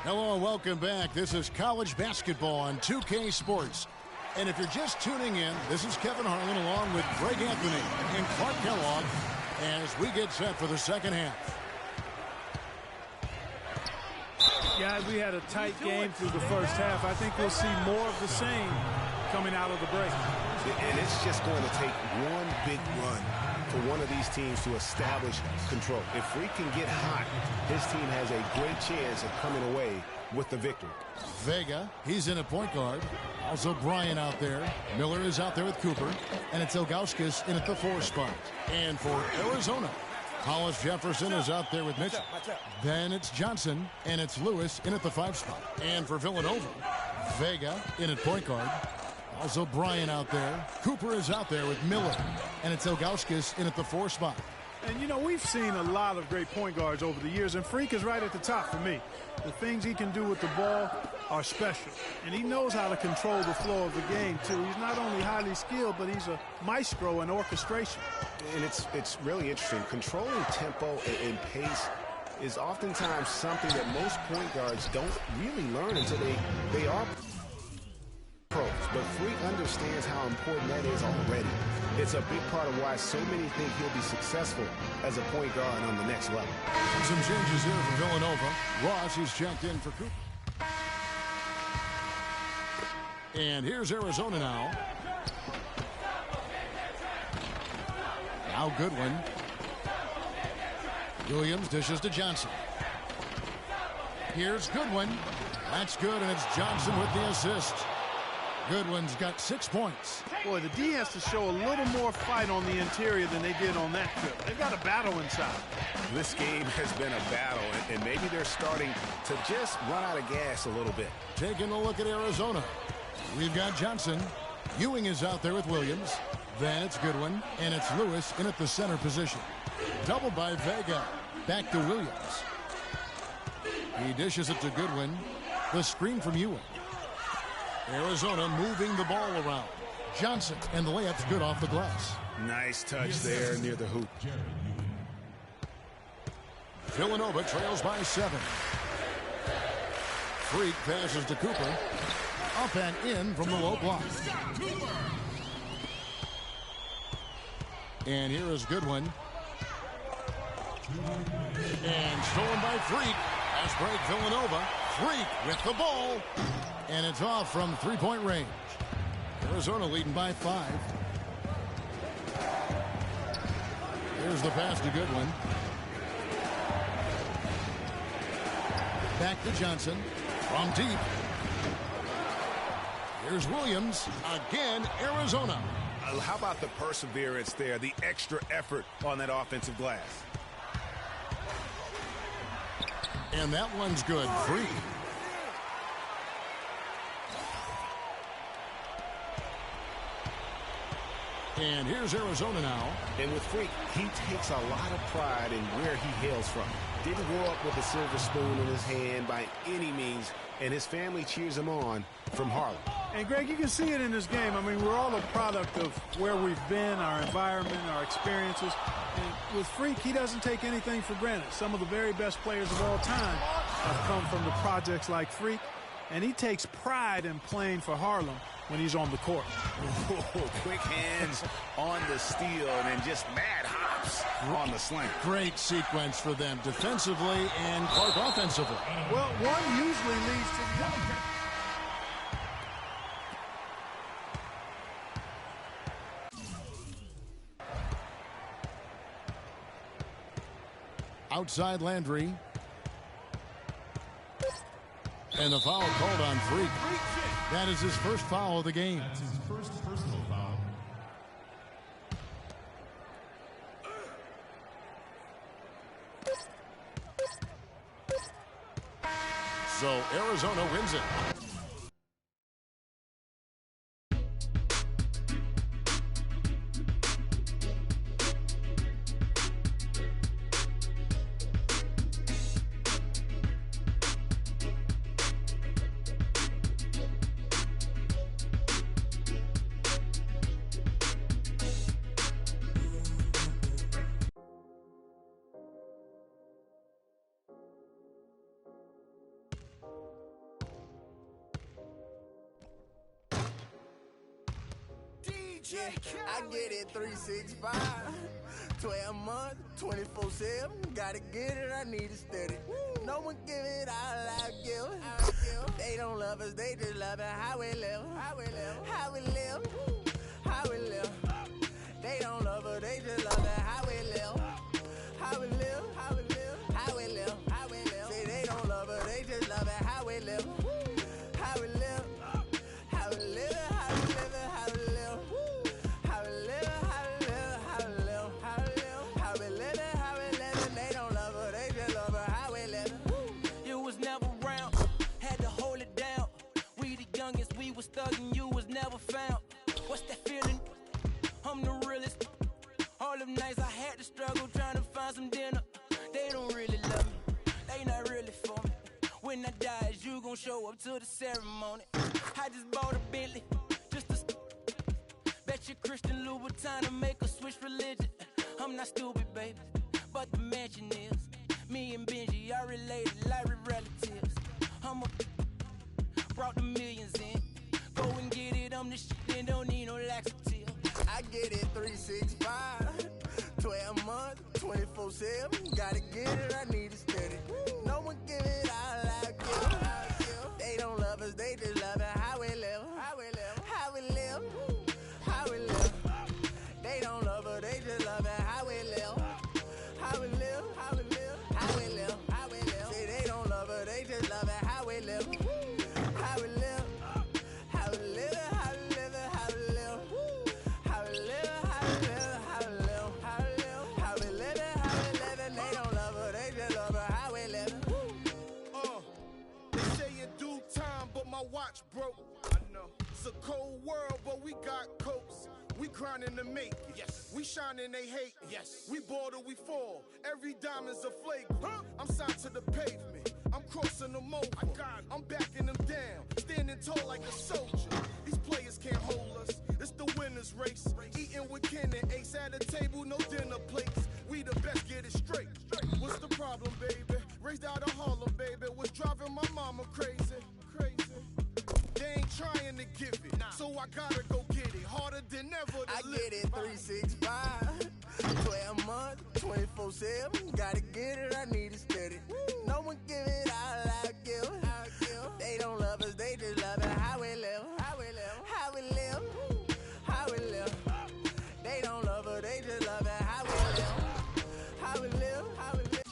hello and welcome back. This is college basketball on 2K Sports. And if you're just tuning in, this is Kevin Harlan along with Greg Anthony and Clark Kellogg as we get set for the second half. Guys, we had a tight game through the first half. I think we'll see more of the same coming out of the break. And it's just going to take one big run for one of these teams to establish control. If Freak can get hot, his team has a great chance of coming away with the victory. Vega, he's in a point guard. Also Bryant out there. Miller is out there with Cooper. And it's Ilgauskas in at the 4 spot. And for Arizona, Hollis Jefferson is out there with Mitchell. Then it's Johnson, and it's Lewis in at the 5 spot. And for Villanova, Vega in at point guard. Also Bryant out there. Cooper is out there with Miller. And it's Ilgauskas in at the 4 spot. And, you know, we've seen a lot of great point guards over the years, and Freak is right at the top for me. The things he can do with the ball are special. And he knows how to control the flow of the game, too. He's not only highly skilled, but he's a maestro in orchestration. And it's really interesting. Controlling tempo and pace is oftentimes something that most point guards don't really learn until they are pros. But Freak understands how important that is already. It's a big part of why so many think he'll be successful as a point guard on the next level. Some changes here for Villanova. Ross is checked in for Cooper. And here's Arizona now. Now Goodwin. Williams dishes to Johnson. Here's Goodwin. That's good, and it's Johnson with the assist. Goodwin's got 6 points. Boy, the D has to show a little more fight on the interior than they did on that trip. They've got a battle inside. This game has been a battle, and maybe they're starting to just run out of gas a little bit. Taking a look at Arizona. We've got Johnson. Ewing is out there with Williams. Then it's Goodwin, and it's Lewis in at the center position. Doubled by Vega. Back to Williams. He dishes it to Goodwin. The screen from Ewing. Arizona moving the ball around. Johnson, and the layup's good off the glass. Nice touch there near the hoop. Villanova trails by 7. Freak passes to Cooper. Up and in from the low block. And here is Goodwin. And stolen by Freak. Fast break Villanova. Freak with the ball. And it's off from 3-point range. Arizona leading by 5. Here's the pass to Goodwin. Back to Johnson. From deep. Here's Williams. Again, Arizona. How about the perseverance there, the extra effort on that offensive glass? And that one's good. Free. And here's Arizona now. And with Freak, he takes a lot of pride in where he hails from. Didn't grow up with a silver spoon in his hand by any means, and his family cheers him on from Harlem. And, Greg, you can see it in this game. I mean, we're all a product of where we've been, our environment, our experiences. And with Freak, he doesn't take anything for granted. Some of the very best players of all time have come from the projects like Freak, and he takes pride in playing for Harlem when he's on the court. Quick hands on the steal and then just mad hops on the slant. Great sequence for them defensively and Clark offensively. Well, one usually leads to the other. Outside Landry. And the foul called on Freak. That is his first foul of the game. That's his first personal foul. So Arizona wins it. I get it 365, 12 months, 24/7. Gotta get it, I need it steady. No one give it all I give. They don't love us, they just love it how we live. How we live, how we live, how we live. They don't love us, they just love it how we live. How we live, how we live, how we live, how we live. Say they don't love us, they just love it how we live. How we live, how we live, how we live, how we live. Thuggin', you was never found. What's that feeling? I'm the realest. All them nights I had to struggle trying to find some dinner. They don't really love me. They not really for me. When I die, is you gon' show up to the ceremony? I just bought a Bentley, just to bet you Christian Louboutin to make a switch religion. I'm not stupid, baby, but the mansion is. Me and Benji are related like we're relatives. Brought the millions in. Go and get it, I'm the shit, then don't need no laxative. I get it 365, 12 months, 24/7. Gotta get it, I need it steady. No one give it all I give. They don't love us, they just love it how we live. How we live, how we live, how we live. They don't love us, they just love it how we live. How we live, how we live, how we live, how we live. Say they don't love us, they just love it how we live. How we live. Watch broke. I know it's a cold world, but we got coats. We grinding to make it. Yes. We shining, they hate. Yes. We border, we fall. Every diamond's a flake. I'm signed to the pavement. I'm crossing them over. I'm backing them down. Standing tall like a soldier. These players can't hold us. It's the winner's race. Eating with Ken and Ace at a table, no dinner plates. We the best, get it straight. What's the problem, baby? Raised out of Harlem, baby. What's driving my mama crazy? They ain't trying to give it, so I gotta go get it. Harder than ever to I live. get it 365, 12 months, 24/7. Gotta get it, I need it steady. No one give it all I give. They don't love us, they just love it how we live. How we live, how we live, how we live. They don't love us, they just love it how we live. How we live, how we live.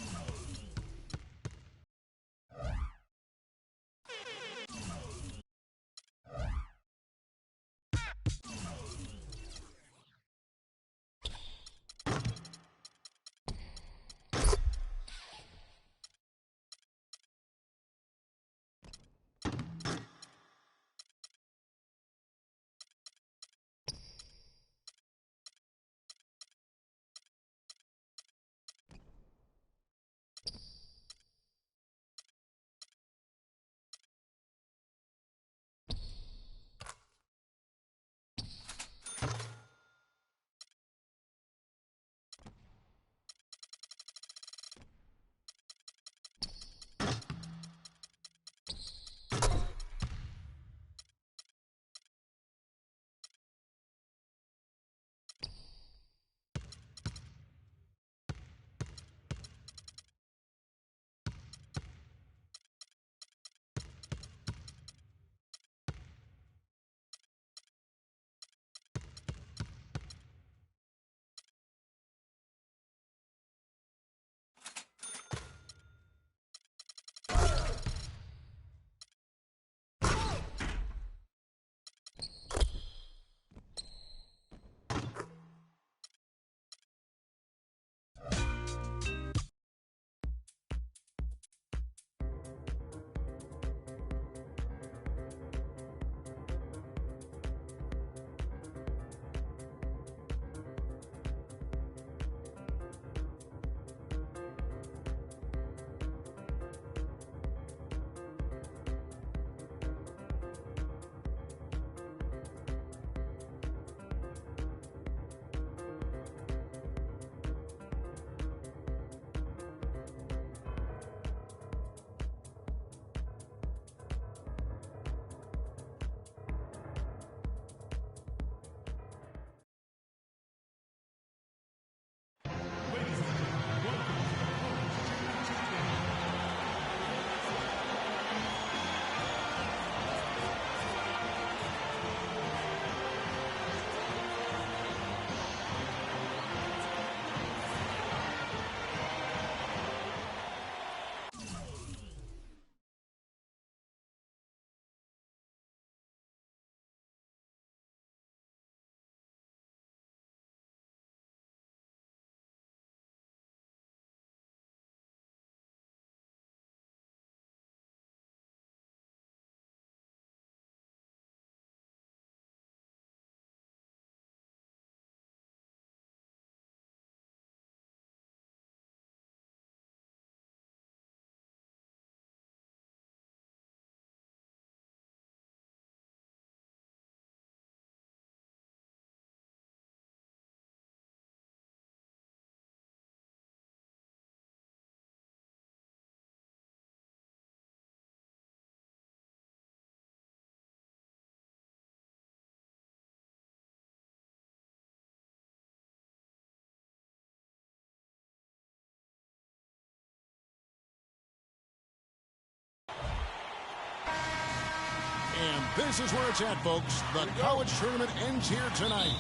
This is where it's at, folks. The college tournament ends here tonight.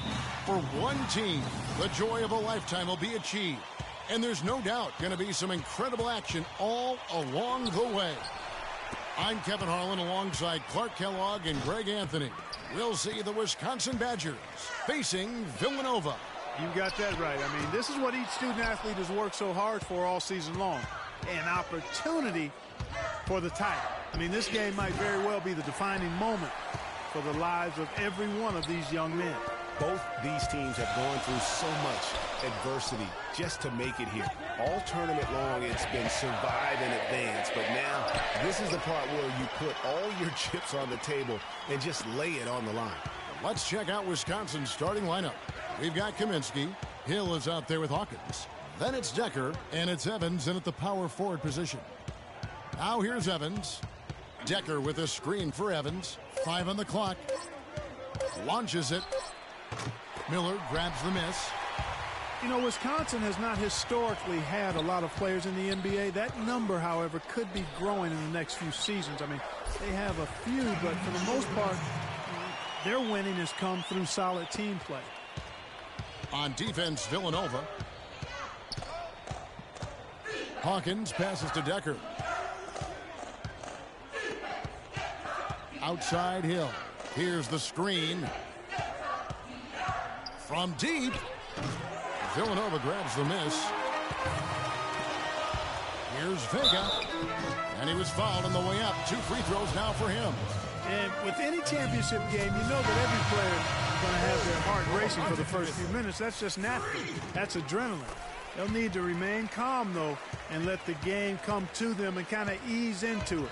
For one team, the joy of a lifetime will be achieved. And there's no doubt going to be some incredible action all along the way. I'm Kevin Harlan alongside Clark Kellogg and Greg Anthony. We'll see the Wisconsin Badgers facing Villanova. You got that right. I mean, this is what each student-athlete has worked so hard for all season long. An opportunity for the title. I mean, this game might very well be the defining moment for the lives of every one of these young men. Both these teams have gone through so much adversity just to make it here. All tournament long, it's been survive and advance. But now, this is the part where you put all your chips on the table and just lay it on the line. Let's check out Wisconsin's starting lineup. We've got Kaminsky. Hill is out there with Hawkins. Then it's Decker, and it's Evans in at the power forward position. Now here's Evans. Decker with a screen for Evans. 5 on the clock. Launches it. Miller grabs the miss. You know, Wisconsin has not historically had a lot of players in the NBA. That number, however, could be growing in the next few seasons. I mean, they have a few, but for the most part, their winning has come through solid team play. On defense, Villanova. Hawkins passes to Decker. Outside Hill. Here's the screen. From deep. Villanova grabs the miss. Here's Vega. And he was fouled on the way up. 2 free throws now for him. And with any championship game, you know that every player is going to have their heart racing for the first few minutes. That's just natural. That's adrenaline. They'll need to remain calm, though, and let the game come to them and kind of ease into it.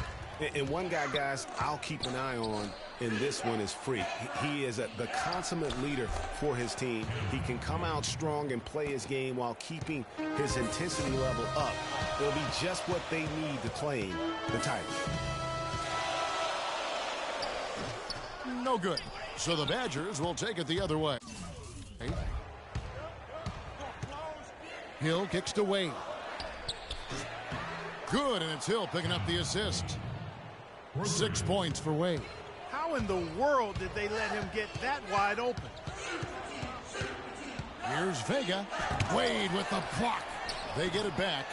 And one guy, guys, I'll keep an eye on in this one is Freak. He is the consummate leader for his team. He can come out strong and play his game while keeping his intensity level up. It'll be just what they need to claim the title. No good. So the Badgers will take it the other way. Hill kicks to Wade. Good, and it's Hill picking up the assist. 6 points for Wade. How in the world did they let him get that wide open? Here's Vega. Wade with the block. They get it back.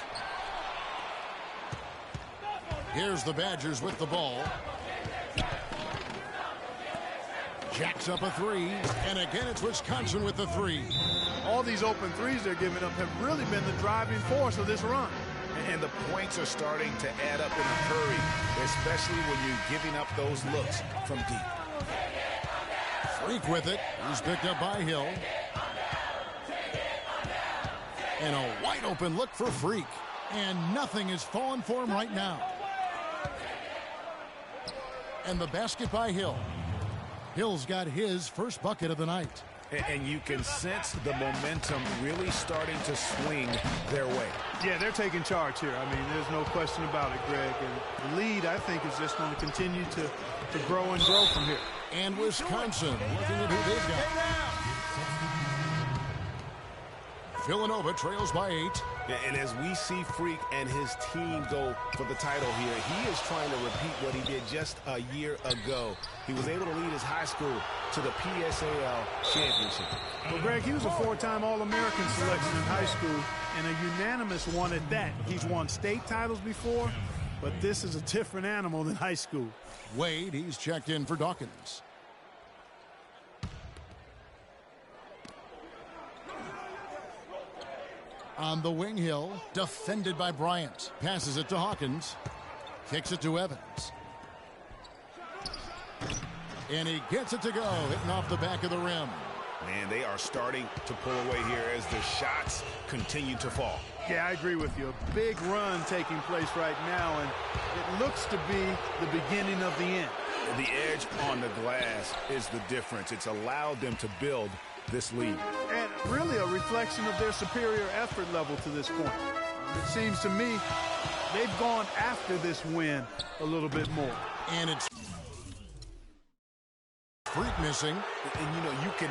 Here's the Badgers with the ball. Jacks up a 3, and again it's Wisconsin with the 3. All these open threes they're giving up have really been the driving force of this run. And the points are starting to add up in a hurry, especially when you're giving up those looks from deep. Freak with it. He's picked up by Hill. And a wide open look for Freak. And nothing is falling for him right now. And the basket by Hill. Hill's got his first bucket of the night. And you can sense the momentum really starting to swing their way. Yeah, they're taking charge here. I mean, there's no question about it, Greg. And the lead, I think, is just going to continue to grow and grow from here. And Wisconsin looking at who they've got. Villanova trails by 8. And as we see Freak and his team go for the title here, he is trying to repeat what he did just a year ago. He was able to lead his high school to the PSAL championship. Well, Greg, he was a 4-time All-American selection in high school, and a unanimous one at that. He's won state titles before, but this is a different animal than high school. Wade, he's checked in for Dawkins. On the wing, Hill, defended by Bryant. Passes it to Hawkins. Kicks it to Evans. And he gets it to go, hitting off the back of the rim. Man, they are starting to pull away here as the shots continue to fall. Yeah, I agree with you. A big run taking place right now, and it looks to be the beginning of the end. The edge on the glass is the difference. It's allowed them to build this lead. And really a reflection of their superior effort level to this point. It seems to me they've gone after this win a little bit more. And it's Freak missing. And, you know, you can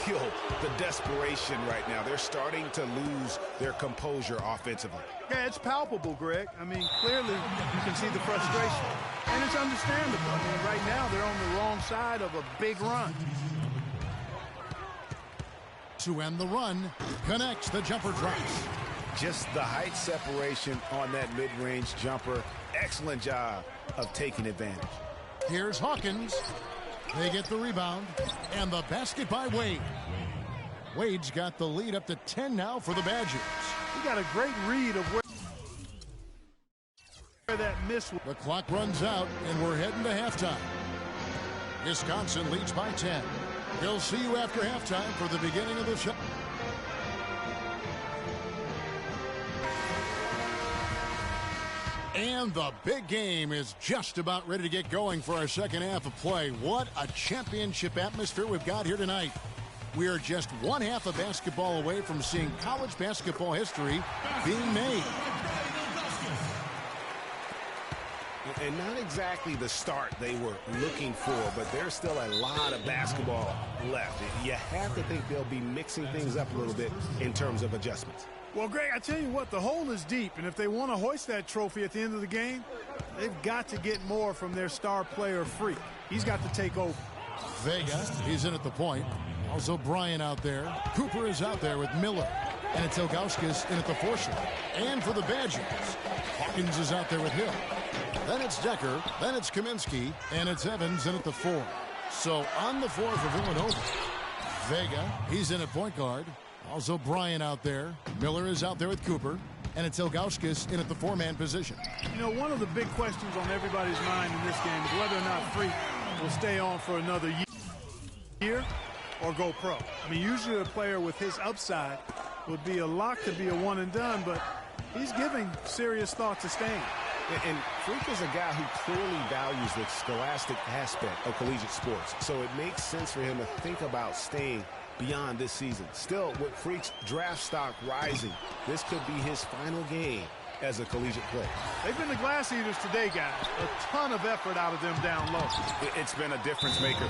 feel the desperation right now. They're starting to lose their composure offensively. Yeah, it's palpable, Greg. I mean, clearly you can see the frustration. And it's understandable. I mean, right now they're on the wrong side of a big run. To end the run, connects, the jumper drops. Just the height separation on that mid-range jumper. Excellent job of taking advantage. Here's Hawkins. They get the rebound, and the basket by Wade. Wade's got the lead up to 10 now for the Badgers. He got a great read of where that miss. The clock runs out, and we're heading to halftime. Wisconsin leads by 10. We'll see you after halftime for the beginning of the show. And the big game is just about ready to get going for our second half of play. What a championship atmosphere we've got here tonight. We are just one half of basketball away from seeing college basketball history being made. And not exactly the start they were looking for, but there's still a lot of basketball left. You have to think they'll be mixing things up a little bit in terms of adjustments. Well, Greg, I tell you what, the hole is deep, and if they want to hoist that trophy at the end of the game, they've got to get more from their star player, Freak. He's got to take over. Vega, he's in at the point. Also Bryant out there. Cooper is out there with Miller. And it's Ilgauskas in at the 4 slot. And for the Badgers, Hawkins is out there with Hill. Then it's Decker. Then it's Kaminsky. And it's Evans in at the 4. So on the 4 for Villanova. Vega, he's in at point guard. Also Bryant out there. Miller is out there with Cooper. And it's Ilgauskas in at the 4-man position. You know, one of the big questions on everybody's mind in this game is whether or not Freak will stay on for another year or go pro. I mean, usually a player with his upside would be a lock to be a one and done, but he's giving serious thought to staying. And Freak is a guy who clearly values the scholastic aspect of collegiate sports, so it makes sense for him to think about staying beyond this season. Still, with Freak's draft stock rising, this could be his final game as a collegiate player. They've been the glass eaters today, guys. A ton of effort out of them down low. It's been a difference maker.